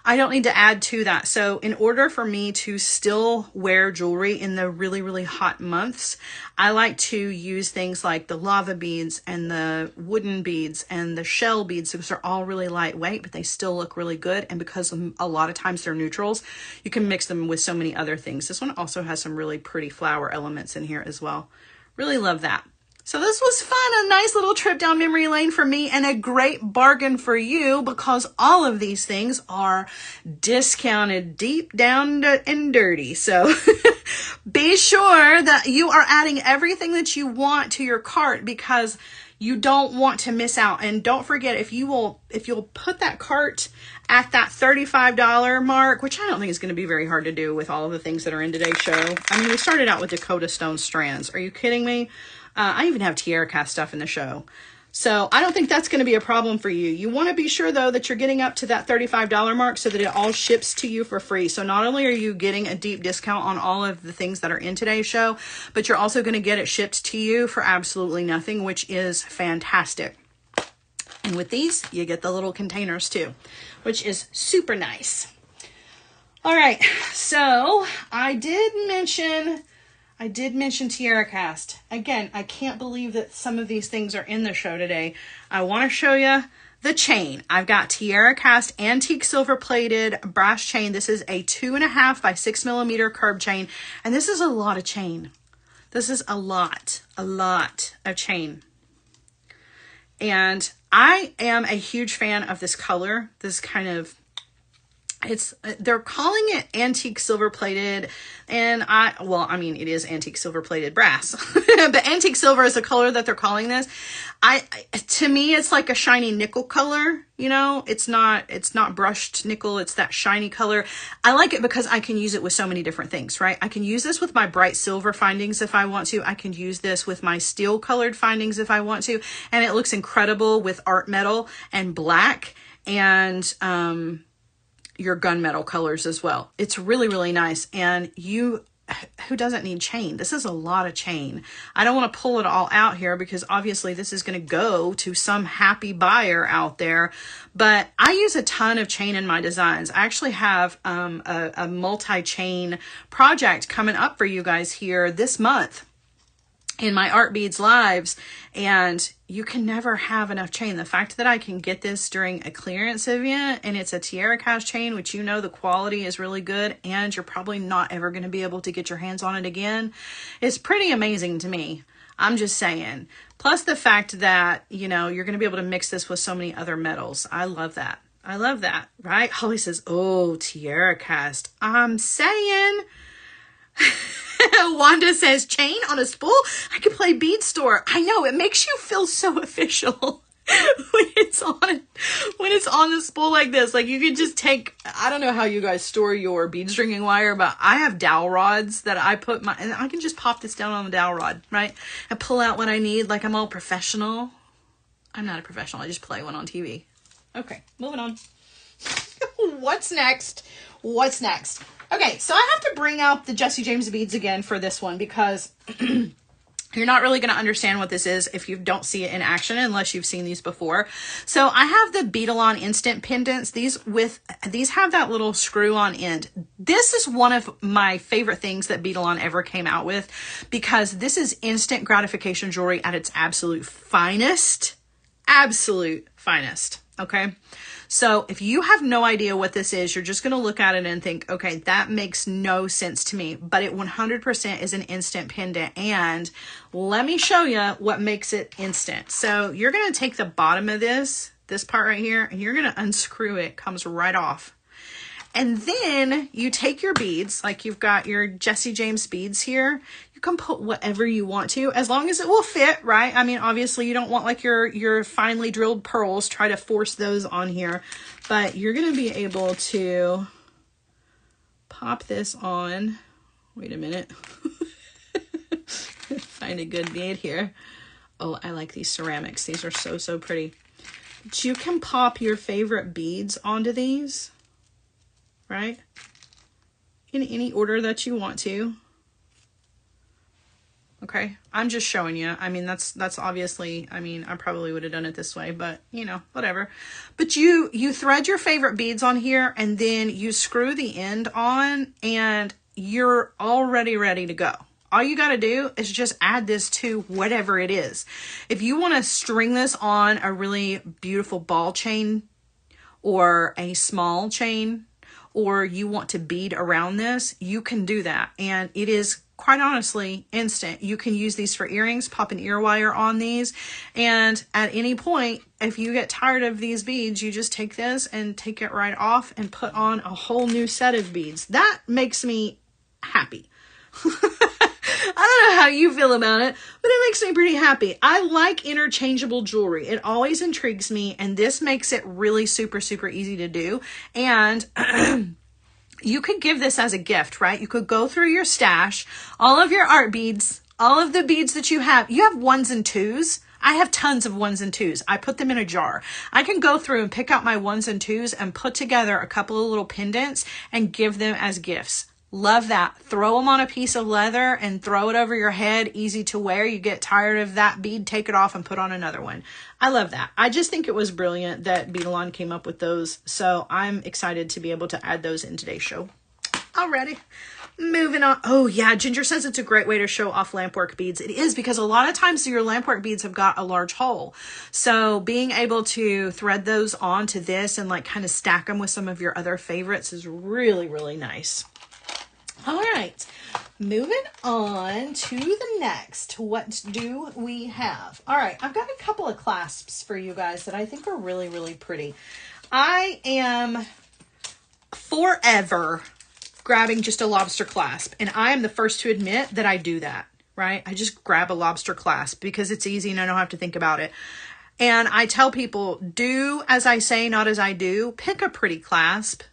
I don't need to add to that. So in order for me to still wear jewelry in the really, really hot months, I like to use things like the lava beads and the wooden beads and the shell beads, because they're all really lightweight, but they still look really good. And because a lot of times they're neutrals, you can mix them with so many other things. This one also has some really pretty flower elements in here as well. Really love that. So this was fun, a nice little trip down memory lane for me and a great bargain for you because all of these things are discounted deep down and dirty. So be sure that you are adding everything that you want to your cart because you don't want to miss out. And don't forget, if you'll put that cart at that $35 mark, which I don't think is going to be very hard to do with all of the things that are in today's show. I mean, we started out with Dakota Stone strands. Are you kidding me? I even have TierraCast stuff in the show. So I don't think that's going to be a problem for you. You want to be sure, though, that you're getting up to that $35 mark so that it all ships to you for free. So not only are you getting a deep discount on all of the things that are in today's show, but you're also going to get it shipped to you for absolutely nothing, which is fantastic. And with these, you get the little containers too, which is super nice. All right, so I did mention TierraCast. Again, I can't believe that some of these things are in the show today. I want to show you the chain. I've got TierraCast antique silver plated brass chain. This is a 2.5 by 6 millimeter curb chain. And this is a lot of chain. This is a lot of chain. And I am a huge fan of this color. This kind of, they're calling it antique silver plated, and I mean, it is antique silver plated brass, but antique silver is the color that they're calling this. To me, it's like a shiny nickel color, you know, it's not brushed nickel. It's that shiny color. I like it because I can use it with so many different things, right? I can use this with my bright silver findings if I want to. I can use this with my steel colored findings if I want to. And it looks incredible with art metal and black and, your gunmetal colors as well. It's really, really nice. And who doesn't need chain? This is a lot of chain. I don't want to pull it all out here because obviously this is going to go to some happy buyer out there, but I use a ton of chain in my designs. I actually have a multi-chain project coming up for you guys here this month in my Art Beads lives, and you can never have enough chain. The fact that I can get this during a clearance event and it's a TierraCast chain, which you know the quality is really good and you're probably not ever going to be able to get your hands on it again, is pretty amazing to me. I'm just saying. Plus the fact that, you know, you're going to be able to mix this with so many other metals. I love that. I love that, right? Holly says, oh, TierraCast. I'm saying... Wanda says, chain on a spool? I could play bead store. I know, it makes you feel so official when it's on the spool like this. Like you could just take, I don't know how you guys store your bead stringing wire, but I have dowel rods that I put and I can just pop this down on the dowel rod, right? And pull out what I need like I'm all professional. I'm not a professional. I just play one on TV. Okay, moving on. What's next? What's next? Okay, so I have to bring out the Jesse James beads again for this one because you're not really going to understand what this is if you don't see it in action unless you've seen these before. So I have the Bead-A-Lon instant pendants. These have that little screw on end. This is one of my favorite things that Bead-A-Lon ever came out with because this is instant gratification jewelry at its absolute finest. Absolute finest. Okay. So if you have no idea what this is, you're just going to look at it and think, okay, that makes no sense to me, but it 100% is an instant pendant. And let me show you what makes it instant. So you're going to take the bottom of this part right here, and you're going to unscrew it. It comes right off. And then you take your beads, like you've got your Jesse James beads here. You can put whatever you want to, as long as it will fit, right? I mean, obviously you don't want like your finely drilled pearls, try to force those on here, but you're going to be able to pop this on. Wait a minute. Find a good bead here. Oh, I like these ceramics. These are so, so pretty. But you can pop your favorite beads onto these, right? In any order that you want to. Okay, I'm just showing you. I mean, that's obviously, I mean, I probably would have done it this way, but you know, whatever. But you thread your favorite beads on here and then you screw the end on and you're already ready to go. All you got to do is just add this to whatever it is. If you want to string this on a really beautiful ball chain or a small chain, or you want to bead around this, you can do that. And it is quite honestly, instant. You can use these for earrings, pop an ear wire on these, and at any point, if you get tired of these beads, you just take this and take it right off and put on a whole new set of beads. That makes me happy. I don't know how you feel about it, but it makes me pretty happy. I like interchangeable jewelry. It always intrigues me, and this makes it really super, super easy to do. And you could give this as a gift, right? You could go through your stash, all of your art beads, all of the beads that you have. You have ones and twos. I have tons of ones and twos. I put them in a jar. I can go through and pick out my ones and twos and put together a couple of little pendants and give them as gifts. Love that. Throw them on a piece of leather and throw it over your head. Easy to wear. You get tired of that bead, take it off and put on another one. I love that. I just think it was brilliant that Beadalon came up with those. So I'm excited to be able to add those in today's show. Alrighty. Moving on. Oh yeah, Ginger says it's a great way to show off lampwork beads. It is, because a lot of times your lampwork beads have got a large hole. So being able to thread those onto this and like kind of stack them with some of your other favorites is really, really nice. All right, moving on to the next. What do we have? All right, I've got a couple of clasps for you guys that I think are really, really pretty. I am forever grabbing just a lobster clasp, and I am the first to admit that I do that, right? I just grab a lobster clasp because it's easy and I don't have to think about it. And I tell people, do as I say, not as I do. Pick a pretty clasp.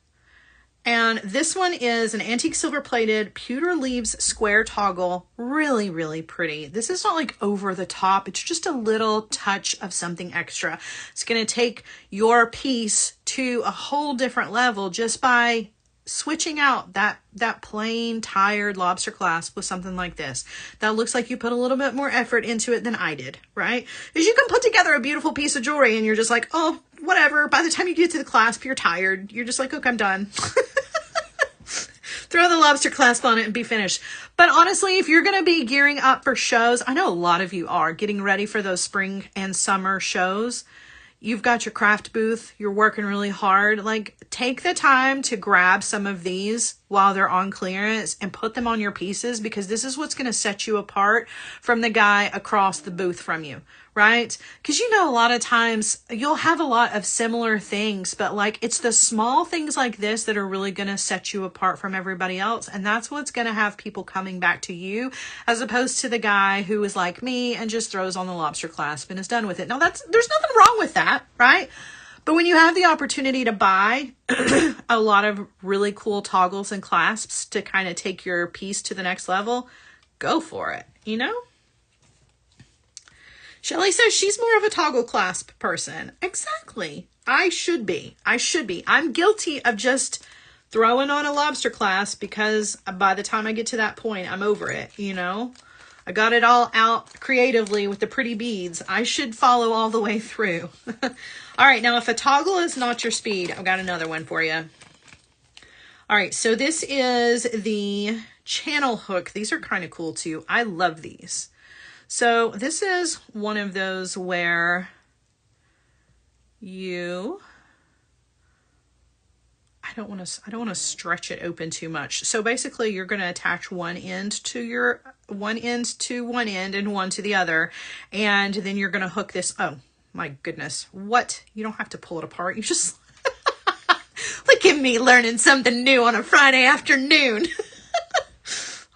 And this one is an antique silver plated pewter leaves square toggle. Really, really pretty. This is not like over the top. It's just a little touch of something extra. It's going to take your piece to a whole different level just by switching out that plain tired lobster clasp with something like this. That looks like you put a little bit more effort into it than I did, right? Because you can put together a beautiful piece of jewelry and you're just like, oh, whatever. By the time you get to the clasp, you're tired. You're just like, okay, I'm done. Throw the lobster clasp on it and be finished. But honestly, if you're going to be gearing up for shows, I know a lot of you are getting ready for those spring and summer shows. You've got your craft booth, you're working really hard. Like, take the time to grab some of these while they're on clearance and put them on your pieces, because this is what's going to set you apart from the guy across the booth from you, right? Because you know, a lot of times you'll have a lot of similar things, but like, it's the small things like this that are really going to set you apart from everybody else. And that's what's going to have people coming back to you, as opposed to the guy who is like me and just throws on the lobster clasp and is done with it. Now there's nothing wrong with that, right? But when you have the opportunity to buy a lot of really cool toggles and clasps to kind of take your piece to the next level, go for it, you know? Shelly says she's more of a toggle clasp person. Exactly. I should be. I'm guilty of just throwing on a lobster clasp because by the time I get to that point, I'm over it, you know? I got it all out creatively with the pretty beads. I should follow all the way through. All right, now if a toggle is not your speed, I've got another one for you. All right, so this is the channel hook. These are kind of cool too. I love these. So this is one of those where I don't want to stretch it open too much. So basically you're going to attach one end to one end and one to the other. And then you're going to hook this. Oh my goodness. What? You don't have to pull it apart. You just look at me learning something new on a Friday afternoon.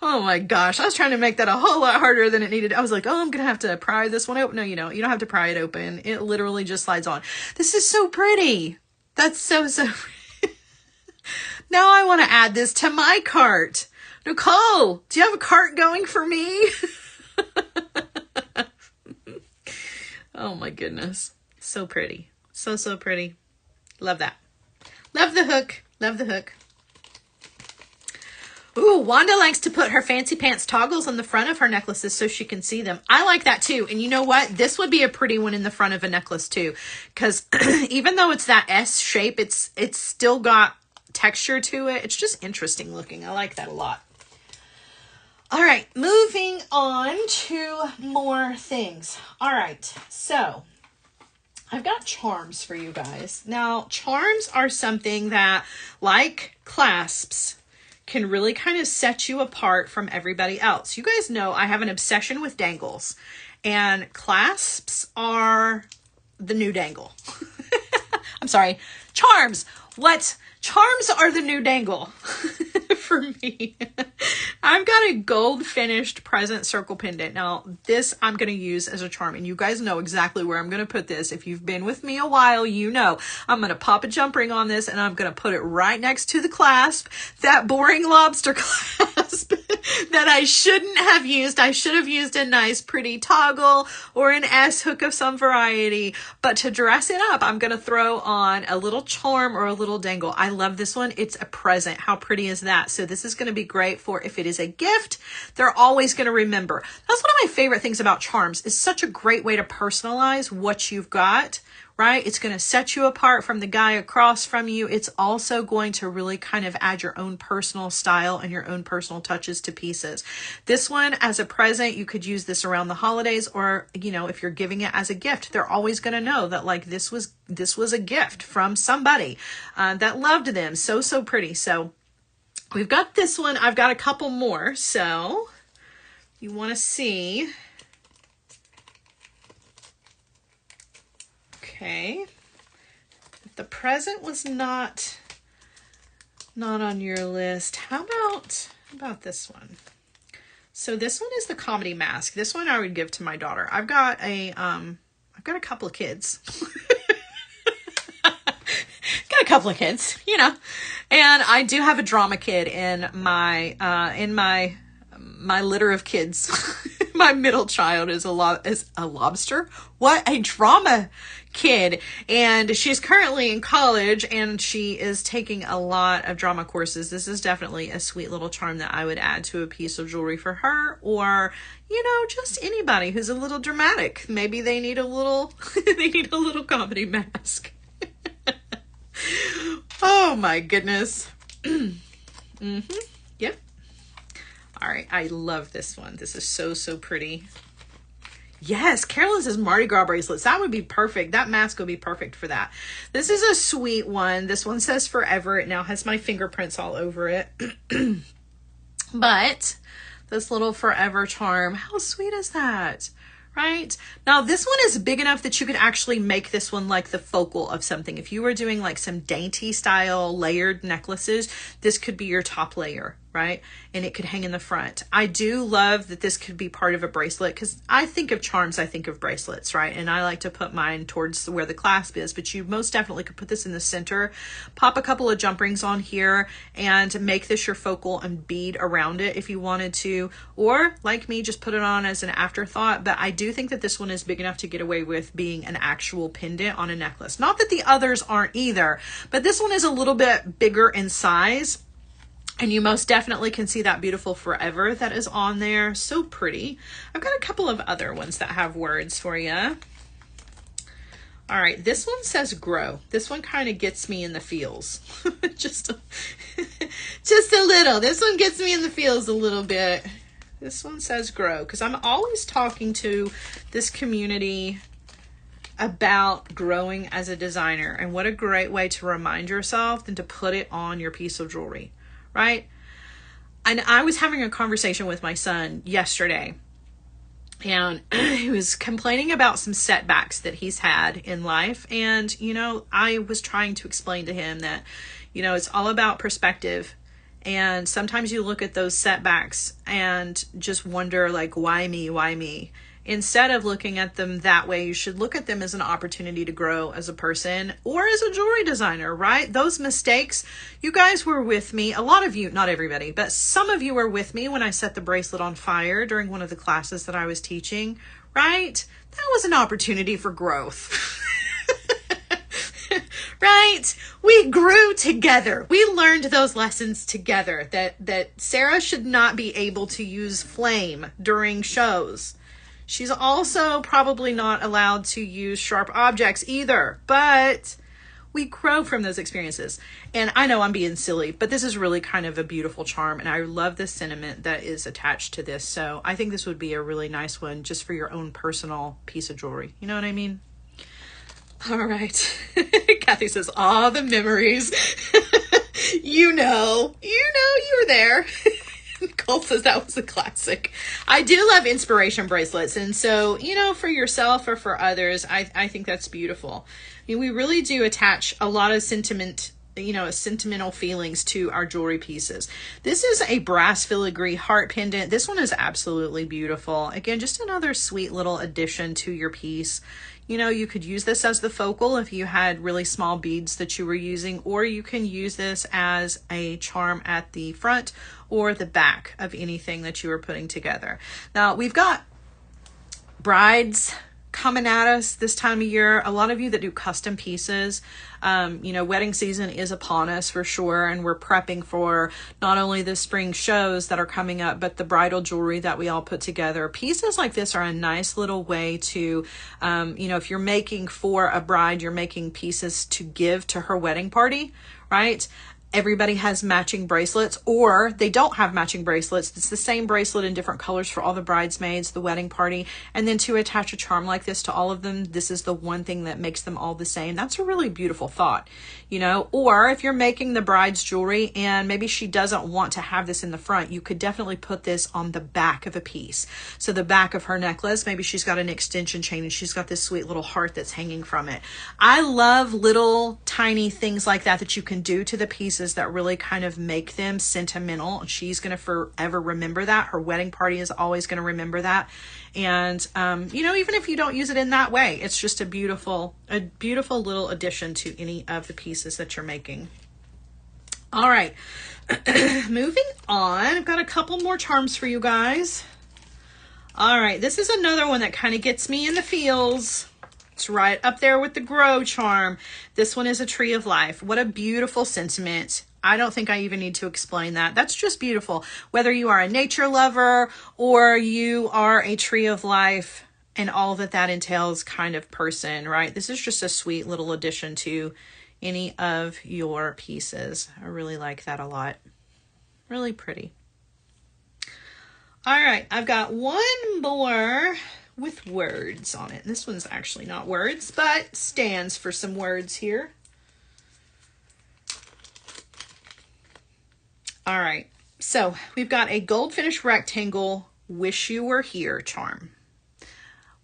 Oh my gosh. I was trying to make that a whole lot harder than it needed. I was like, oh, I'm going to have to pry this one open. No, you don't have to pry it open. It literally just slides on. This is so pretty. That's so pretty. Now I want to add this to my cart. Nicole, do you have a cart going for me? Oh my goodness. So pretty. So pretty. Love that. Love the hook. Love the hook. Ooh, Wanda likes to put her fancy pants toggles on the front of her necklaces so she can see them. I like that too. And you know what? This would be a pretty one in the front of a necklace too. Because even though it's that S shape, it's still got texture to it. It's just interesting looking. I like that a lot. All right, moving on to more things. All right, so I've got charms for you guys. Now, charms are something that, like clasps, can really kind of set you apart from everybody else. You guys know I have an obsession with dangles, and clasps are the new dangle. I'm sorry, charms. What? Charms are the new dangle for me. I've got a gold finished present circle pendant. Now this I'm going to use as a charm, and you guys know exactly where I'm going to put this. If you've been with me a while, you know I'm going to pop a jump ring on this, and I'm going to put it right next to the clasp, that boring lobster clasp that I shouldn't have used. I should have used a nice pretty toggle or an S hook of some variety, but to dress it up, I'm going to throw on a little charm or a little dangle. I love this one. It's a present. How pretty is that? So this is going to be great for if it is a gift, they're always going to remember. That's one of my favorite things about charms. It's such a great way to personalize what you've got, right? It's going to set you apart from the guy across from you. It's also going to really kind of add your own personal style and your own personal touches to pieces. This one as a present, you could use this around the holidays, or, you know, if you're giving it as a gift, they're always going to know that like this was a gift from somebody that loved them. So pretty. So we've got this one. I've got a couple more. So you want to see. Okay. If the present was not on your list, how about this one? So this one is the comedy mask. This one I would give to my daughter. I've got a couple of kids. Got a couple of kids, you know, and I do have a drama kid in my litter of kids. My middle child is a lobster. What? A drama kid. And she's currently in college, and she is taking a lot of drama courses. This is definitely a sweet little charm that I would add to a piece of jewelry for her, or, you know, just anybody who's a little dramatic. Maybe they need a little comedy mask. Oh my goodness. Yep. All right. I love this one. This is so pretty. Yes. Carolyn says Mardi Gras bracelets. That would be perfect. That mask would be perfect for that. This is a sweet one. This one says forever. It now has my fingerprints all over it. But this little forever charm, how sweet is that? Right? Now this one is big enough that you could actually make this one like the focal of something. If you were doing like some dainty style layered necklaces, this could be your top layer, right? And it could hang in the front. I do love that this could be part of a bracelet, because I think of charms, I think of bracelets, right? And I like to put mine towards where the clasp is, but you most definitely could put this in the center, pop a couple of jump rings on here, and make this your focal and bead around it if you wanted to, or like me, just put it on as an afterthought. But I do think that this one is big enough to get away with being an actual pendant on a necklace. Not that the others aren't either, but this one is a little bit bigger in size. And you most definitely can see that beautiful forever that is on there. So pretty. I've got a couple of other ones that have words for you. All right, this one says grow. This one kind of gets me in the feels. just a little. This one gets me in the feels a little bit. This one says grow, because I'm always talking to this community about growing as a designer. And what a great way to remind yourself than to put it on your piece of jewelry. Right? And I was having a conversation with my son yesterday, and he was complaining about some setbacks that he's had in life. And, you know, I was trying to explain to him that, you know, it's all about perspective. And sometimes you look at those setbacks and just wonder, like, why me? Why me? Instead of looking at them that way, you should look at them as an opportunity to grow as a person or as a jewelry designer, right? Those mistakes, you guys were with me. A lot of you, not everybody, but some of you were with me when I set the bracelet on fire during one of the classes that I was teaching, right? That was an opportunity for growth. Right? We grew together. We learned those lessons together, that Sara should not be able to use flame during shows. She's also probably not allowed to use sharp objects either, but we grow from those experiences. And I know I'm being silly, but this is really kind of a beautiful charm, and I love the sentiment that is attached to this. So I think this would be a really nice one just for your own personal piece of jewelry. You know what I mean? All right. Kathy says, all the memories. You know, you were there. Cole says that was a classic. I do love inspiration bracelets. And so, you know, for yourself or for others, I think that's beautiful. I mean, we really do attach a lot of sentiment, you know, sentimental feelings to our jewelry pieces. This is a brass filigree heart pendant. This one is absolutely beautiful. Again, just another sweet little addition to your piece. You know, you could use this as the focal if you had really small beads that you were using, or you can use this as a charm at the front or the back of anything that you are putting together. Now, we've got brides coming at us this time of year. A lot of you that do custom pieces, you know, wedding season is upon us for sure, and we're prepping for not only the spring shows that are coming up, but the bridal jewelry that we all put together. Pieces like this are a nice little way to, you know, if you're making for a bride, you're making pieces to give to her wedding party, right? Everybody has matching bracelets, or they don't have matching bracelets. It's the same bracelet in different colors for all the bridesmaids, the wedding party. And then to attach a charm like this to all of them, this is the one thing that makes them all the same. That's a really beautiful thought, you know. Or if you're making the bride's jewelry and maybe she doesn't want to have this in the front, you could definitely put this on the back of a piece. So the back of her necklace, maybe she's got an extension chain and she's got this sweet little heart that's hanging from it. I love little tiny things like that that you can do to the pieces that really kind of make them sentimental. She's going to forever remember that. Her wedding party is always going to remember that. And, you know, even if you don't use it in that way, it's just a beautiful little addition to any of the pieces that you're making. All right, moving on. I've got a couple more charms for you guys. All right, this is another one that kind of gets me in the feels. It's right up there with the grow charm. This one is a tree of life. What a beautiful sentiment. I don't think I even need to explain that. That's just beautiful. Whether you are a nature lover or you are a tree of life and all that that entails kind of person, right? This is just a sweet little addition to any of your pieces. I really like that a lot. Really pretty. All right, I've got one more with words on it. This one's actually not words, but stands for some words here. All right, so we've got a gold finish rectangle wish you were here charm.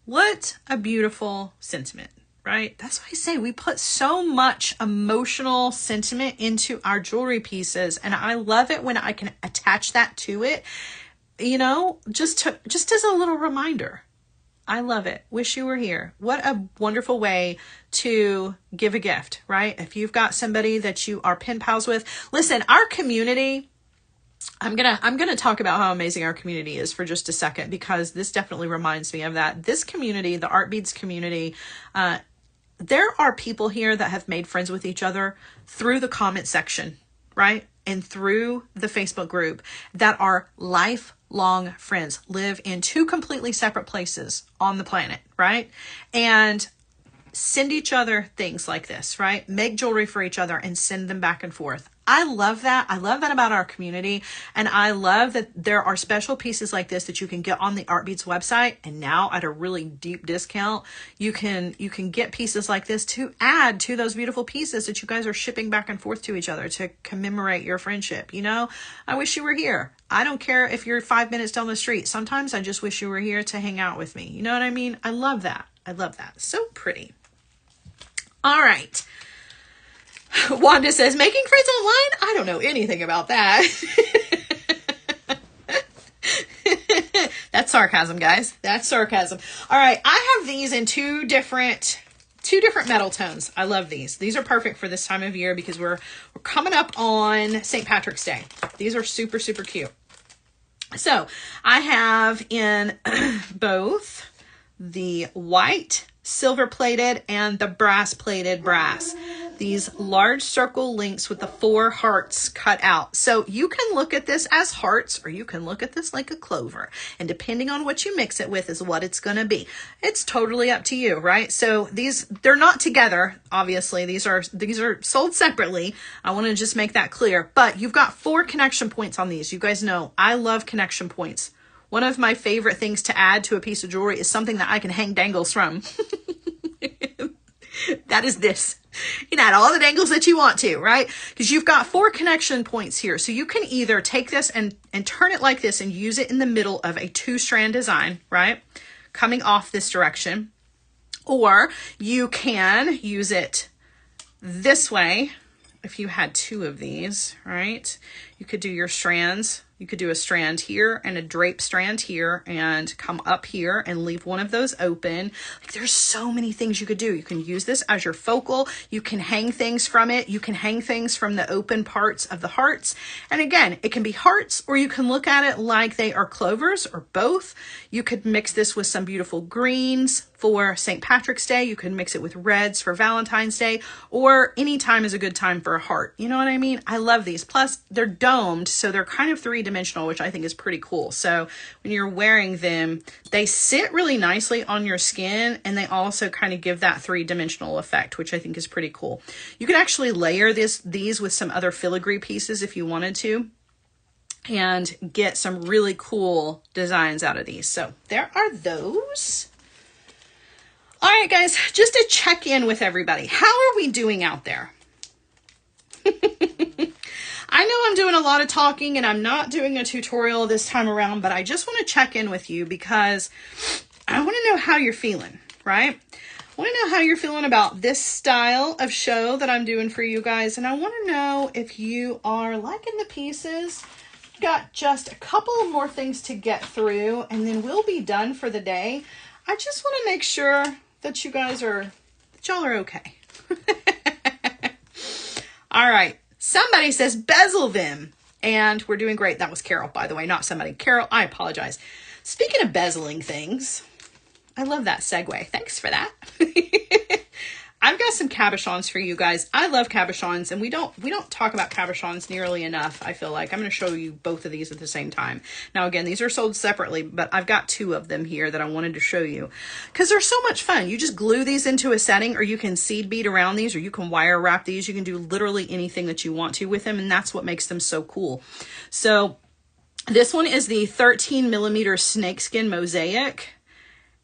What a beautiful sentiment, right? That's why I say we put so much emotional sentiment into our jewelry pieces, and I love it when I can attach that to it, you know, just as a little reminder. I love it. Wish you were here. What a wonderful way to give a gift, right? If you've got somebody that you are pen pals with. Listen, our community, I'm gonna talk about how amazing our community is for just a second, because this definitely reminds me of that. This community, the Art Beads community, there are people here that have made friends with each other through the comment section, right? And through the Facebook group that are lifelong friends, live in two completely separate places on the planet, right? And send each other things like this, right? Make jewelry for each other and send them back and forth. I love that. I love that about our community. And I love that there are special pieces like this that you can get on the Art Beads website. And now at a really deep discount, you can get pieces like this to add to those beautiful pieces that you guys are shipping back and forth to each other to commemorate your friendship. You know, I wish you were here. I don't care if you're 5 minutes down the street. Sometimes I just wish you were here to hang out with me. You know what I mean? I love that. I love that. So pretty. All right. Wanda says, making friends online? I don't know anything about that. That's sarcasm, guys. That's sarcasm. All right. I have these in two different metal tones. I love these. These are perfect for this time of year because we're coming up on St. Patrick's Day. These are super, super cute. So I have in both the white silver plated and the brass plated brass. These large circle links with the 4 hearts cut out. So you can look at this as hearts, or you can look at this like a clover. And depending on what you mix it with is what it's going to be. It's totally up to you, right? So they're not together. Obviously, these are sold separately. I want to just make that clear. But you've got 4 connection points on these. You guys know I love connection points. One of my favorite things to add to a piece of jewelry is something that I can hang dangles from. That is this. You can add all the dangles that you want to, right? Because you've got 4 connection points here. So you can either take this and turn it like this and use it in the middle of a 2-strand design, right? Coming off this direction. Or you can use it this way. If you had 2 of these, right? You could do your strands. You could do a strand here and a drape strand here and come up here and leave one of those open. Like, there's so many things you could do. You can use this as your focal. You can hang things from it. You can hang things from the open parts of the hearts. And again, it can be hearts, or you can look at it like they are clovers, or both. You could mix this with some beautiful greens for St. Patrick's Day. You could mix it with reds for Valentine's Day, or any time is a good time for a heart. You know what I mean? I love these. Plus, they're domed, so they're kind of 3-dimensional, which I think is pretty cool. So when you're wearing them, they sit really nicely on your skin, and they also kind of give that 3-dimensional effect, which I think is pretty cool. You could actually layer these with some other filigree pieces if you wanted to, and get some really cool designs out of these. So there are those. All right, guys, just to check in with everybody. How are we doing out there? I know I'm doing a lot of talking and I'm not doing a tutorial this time around, but I just want to check in with you because I want to know how you're feeling, right? I want to know how you're feeling about this style of show that I'm doing for you guys. And I want to know if you are liking the pieces. Got just a couple more things to get through and then we'll be done for the day. I just want to make sure that you guys are, that y'all are okay. All right. Somebody says bezel them, and we're doing great. That was Carol, by the way, not somebody. Carol, I apologize. Speaking of bezeling things, I love that segue. Thanks for that. I've got some cabochons for you guys. I love cabochons, and we don't talk about cabochons nearly enough, I feel like. I'm going to show you both of these at the same time. Now, again, these are sold separately, but I've got 2 of them here that I wanted to show you because they're so much fun. You just glue these into a setting, or you can seed bead around these, or you can wire wrap these. You can do literally anything that you want to with them, and that's what makes them so cool. So this one is the 13mm snakeskin mosaic,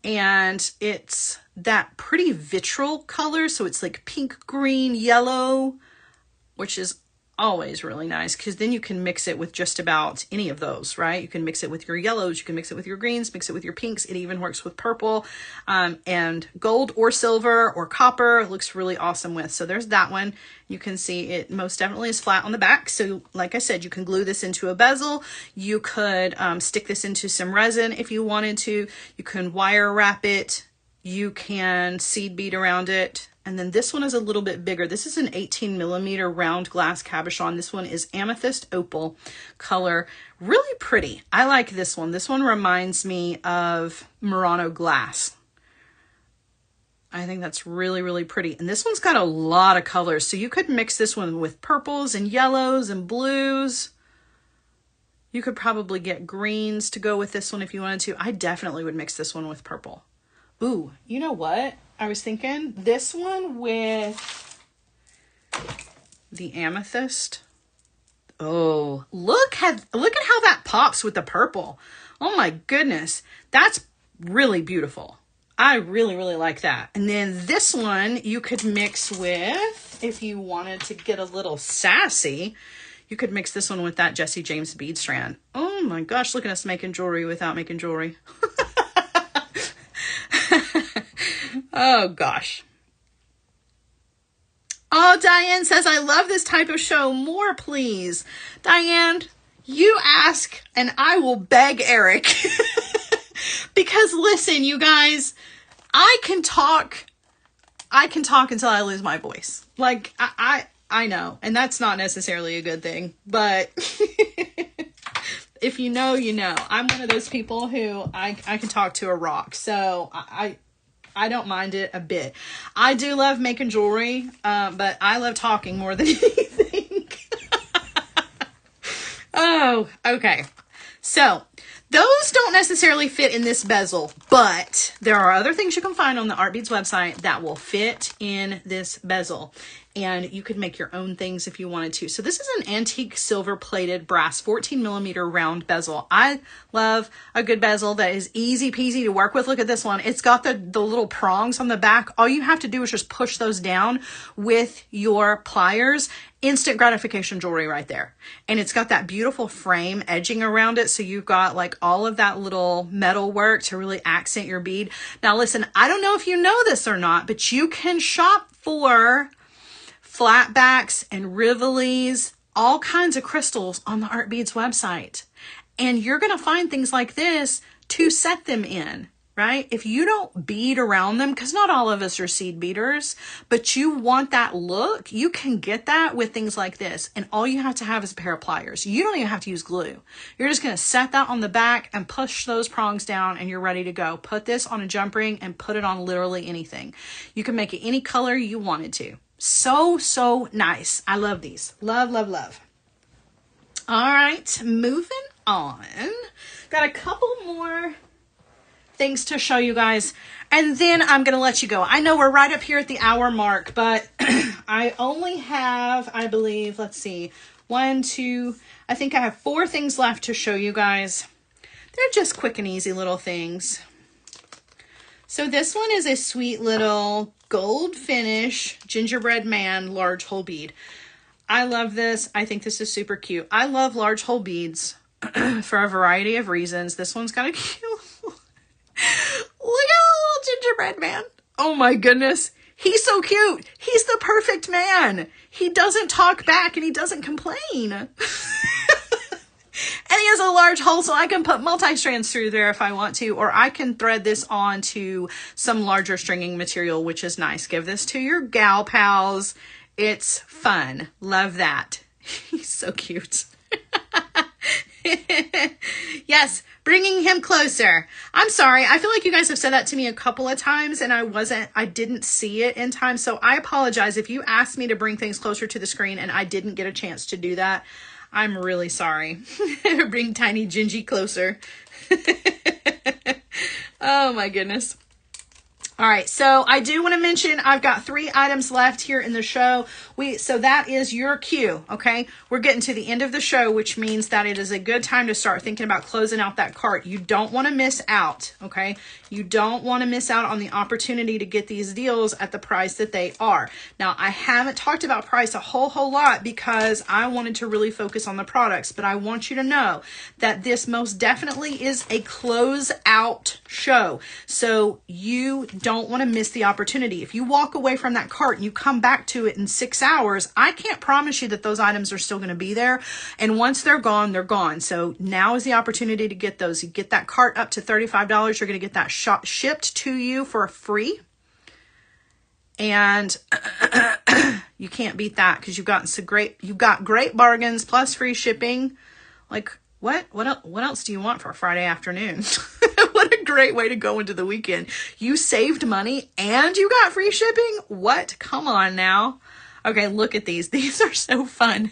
and it's that pretty vitriol color. So it's like pink, green, yellow, which is always really nice because then you can mix it with just about any of those, right? You can mix it with your yellows, you can mix it with your greens, mix it with your pinks. It even works with purple and gold or silver or copper. It looks really awesome with. So there's that one. You can see it most definitely is flat on the back. So like I said, you can glue this into a bezel. You could stick this into some resin if you wanted to. You can wire wrap it. You can seed bead around it. And then this one is a little bit bigger. This is an 18mm round glass cabochon. This one is amethyst opal color. Really pretty. I like this one. This one reminds me of Murano glass. I think that's really, really pretty. And this one's got a lot of colors. So you could mix this one with purples and yellows and blues. You could probably get greens to go with this one if you wanted to. I definitely would mix this one with purple. Ooh, you know what? I was thinking this one with the amethyst. Oh, look at how that pops with the purple. Oh my goodness. That's really beautiful. I really, really like that. And then this one you could mix with, if you wanted to get a little sassy, you could mix this one with that Jesse James bead strand. Oh my gosh, look at us making jewelry without making jewelry. Oh gosh. Oh, Diane says, I love this type of show. More, please. Diane, you ask and I will beg Eric. Because listen, you guys, I can talk until I lose my voice. Like, I know, and that's not necessarily a good thing, but if you know, you know. I'm one of those people who I can talk to a rock, so I don't mind it a bit. I do love making jewelry, but I love talking more than anything. Oh, okay. So those don't necessarily fit in this bezel, but there are other things you can find on the Art Beads website that will fit in this bezel. And you could make your own things if you wanted to. So this is an antique silver plated brass 14 millimeter round bezel. I love a good bezel that is easy peasy to work with. Look at this one. It's got the little prongs on the back. All you have to do is just push those down with your pliers. Instant gratification jewelry right there. And it's got that beautiful frame edging around it. So you've got like all of that little metal work to really accent your bead. Now listen, I don't know if you know this or not, but you can shop for flatbacks and rivolis, all kinds of crystals on the Art Beads website. And you're going to find things like this to set them in, right? If you don't bead around them, because not all of us are seed beaders, but you want that look, you can get that with things like this. And all you have to have is a pair of pliers. You don't even have to use glue. You're just going to set that on the back and push those prongs down and you're ready to go. Put this on a jump ring and put it on literally anything. You can make it any color you wanted to. So nice. I love these. Love. All right, moving on. Got a couple more things to show you guys, and then I'm going to let you go. I know we're right up here at the hour mark, but I only have, I believe, let's see, I think I have 4 things left to show you guys. They're just quick and easy little things. So this one is a sweet little gold finish gingerbread man large hole bead. I love this. I think this is super cute. I love large hole beads for a variety of reasons. This one's got a cute look at the little gingerbread man. Oh my goodness. He's so cute. He's the perfect man. He doesn't talk back and he doesn't complain. And he has a large hole, so I can put multi-strands through there if I want to, or I can thread this onto some larger stringing material, which is nice. Give this to your gal pals. It's fun. Love that. He's so cute. Yes, bringing him closer. I'm sorry. I feel like you guys have said that to me a couple of times and I didn't see it in time. So I apologize if you asked me to bring things closer to the screen and I didn't get a chance to do that. I'm really sorry. Bring tiny Gingy closer. Oh my goodness. All right, so I do want to mention I've got 3 items left here in the show. So that is your cue, okay? We're getting to the end of the show, which means that it is a good time to start thinking about closing out that cart. You don't want to miss out, okay? You don't want to miss out on the opportunity to get these deals at the price that they are. Now, I haven't talked about price a whole lot because I wanted to really focus on the products, but I want you to know that this most definitely is a close-out show. So you don't want to miss the opportunity. If you walk away from that cart and you come back to it in 6 hours, I can't promise you that those items are still going to be there. And once they're gone, they're gone. So now is the opportunity to get those. You get that cart up to $35. You're going to get that shipped to you for free. And you can't beat that because you've got great bargains plus free shipping. Like what else do you want for a Friday afternoon? What a great way to go into the weekend. You saved money and you got free shipping. What? Come on now. Okay, look at these. These are so fun.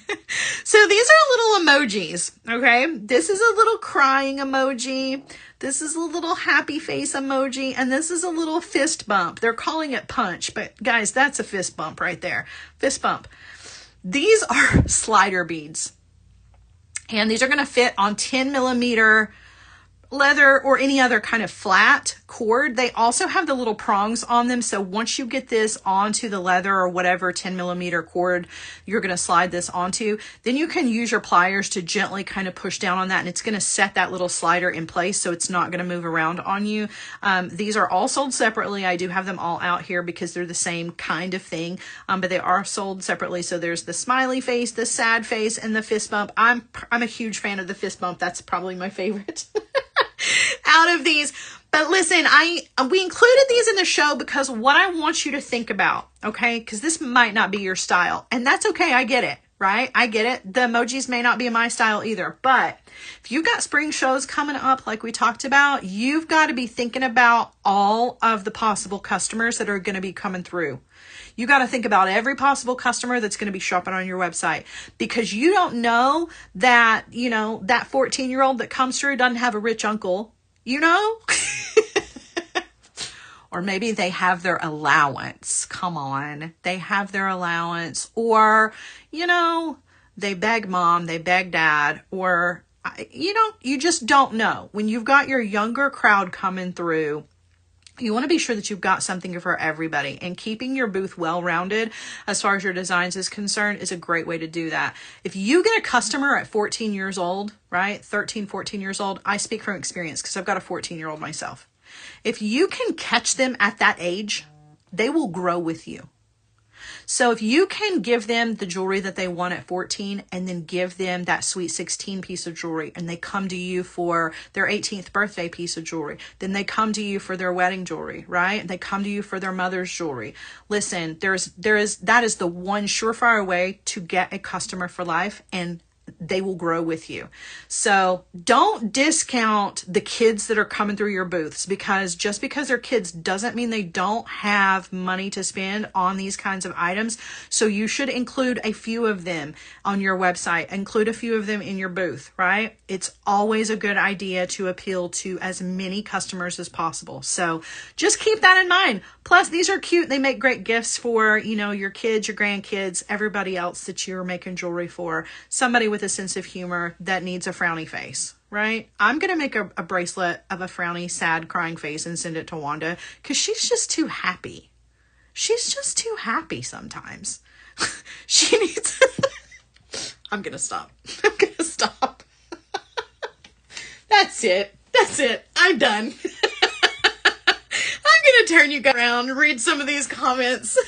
So these are little emojis, okay? This is a little crying emoji. This is a little happy face emoji. And this is a little fist bump. They're calling it punch, but guys, that's a fist bump right there. Fist bump. These are slider beads. And these are going to fit on 10 millimeter leather or any other kind of flat cord. They also have the little prongs on them. So once you get this onto the leather or whatever 10 millimeter cord you're going to slide this onto, then you can use your pliers to gently kind of push down on that. And it's going to set that little slider in place. So it's not going to move around on you. These are all sold separately. I do have them all out here because they're the same kind of thing. But they are sold separately. So there's the smiley face, the sad face, and the fist bump. I'm a huge fan of the fist bump. That's probably my favorite. Out of these. But listen, we included these in the show because what I want you to think about, okay? Because this might not be your style. And that's okay. I get it, right? I get it. The emojis may not be my style either. But if you've got spring shows coming up like we talked about, you've got to be thinking about all of the possible customers that are going to be coming through. You got to think about every possible customer that's going to be shopping on your website because you don't know that, that 14-year-old that comes through doesn't have a rich uncle, or maybe they have their allowance. Come on, they have their allowance, or, you know, they beg mom, they beg dad, or, you know, you just don't know. When you've got your younger crowd coming through, you want to be sure that you've got something for everybody, and keeping your booth well-rounded as far as your designs is concerned is a great way to do that. If you get a customer at 14 years old, right? 13, 14 years old, I speak from experience because I've got a 14-year-old myself. If you can catch them at that age, they will grow with you. So if you can give them the jewelry that they want at 14 and then give them that sweet 16 piece of jewelry, and they come to you for their 18th birthday piece of jewelry, then they come to you for their wedding jewelry, right? And they come to you for their mother's jewelry. Listen, that is the one surefire way to get a customer for life, and they will grow with you. So don't discount the kids that are coming through your booths, because just because they're kids doesn't mean they don't have money to spend on these kinds of items. So you should include a few of them on your website, include a few of them in your booth, right? It's always a good idea to appeal to as many customers as possible. So just keep that in mind. Plus, these are cute. They make great gifts for, you know, your kids, your grandkids, everybody else that you're making jewelry for. Somebody with a sense of humor that needs a frowny face, right? I'm going to make a bracelet of a frowny, sad, crying face and send it to Wanda because she's just too happy. She's just too happy sometimes. She needs... I'm going to stop. I'm going to stop. That's it. That's it. I'm done. I'm going to turn you guys around and read some of these comments.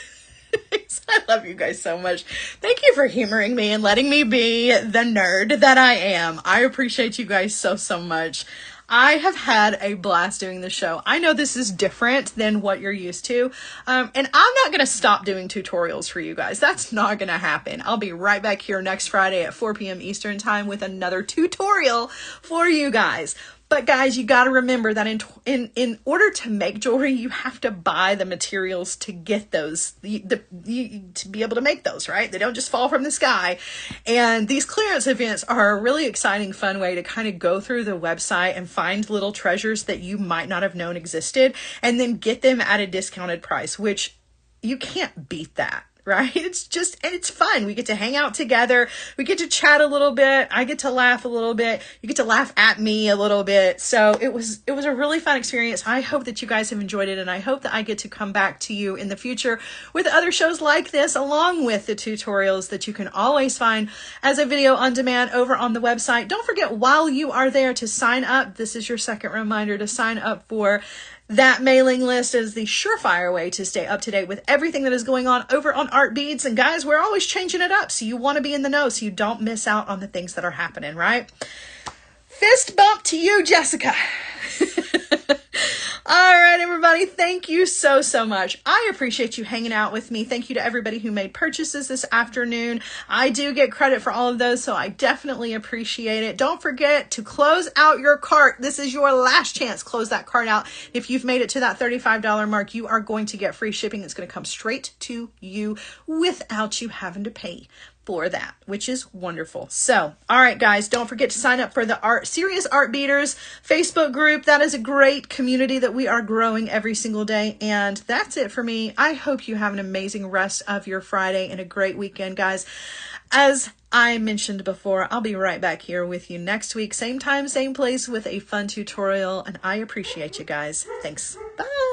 I love you guys so much. Thank you for humoring me and letting me be the nerd that I am. I appreciate you guys so, so much. I have had a blast doing the show. I know this is different than what you're used to. And I'm not going to stop doing tutorials for you guys. That's not going to happen. I'll be right back here next Friday at 4 p.m. Eastern time with another tutorial for you guys. But guys, you got to remember that in order to make jewelry, you have to buy the materials to get those, to be able to make those, right? They don't just fall from the sky. And these clearance events are a really exciting, fun way to kind of go through the website and find little treasures that you might not have known existed, and then get them at a discounted price, which you can't beat that. Right? It's just, and it's fun. We get to hang out together. We get to chat a little bit. I get to laugh a little bit. You get to laugh at me a little bit. So it was a really fun experience. I hope that you guys have enjoyed it. And I hope that I get to come back to you in the future with other shows like this, along with the tutorials that you can always find as a video on demand over on the website. Don't forget, while you are there, to sign up. This is your second reminder to sign up for that mailing list is the surefire way to stay up to date with everything that is going on over on Art Beads. And guys, we're always changing it up, so you want to be in the know so you don't miss out on the things that are happening, right? Fist bump to you, Jessica. All right, everybody. Thank you so, so much. I appreciate you hanging out with me. Thank you to everybody who made purchases this afternoon. I do get credit for all of those, so I definitely appreciate it. Don't forget to close out your cart. This is your last chance. Close that cart out. If you've made it to that $35 mark, you are going to get free shipping. It's going to come straight to you without you having to pay for that, which is wonderful. So, all right, guys, don't forget to sign up for the Serious Art Beaters Facebook group. That is a great community that we are growing every single day. And that's it for me. I hope you have an amazing rest of your Friday and a great weekend, guys. As I mentioned before, I'll be right back here with you next week, same time, same place, with a fun tutorial. And I appreciate you guys. Thanks. Bye.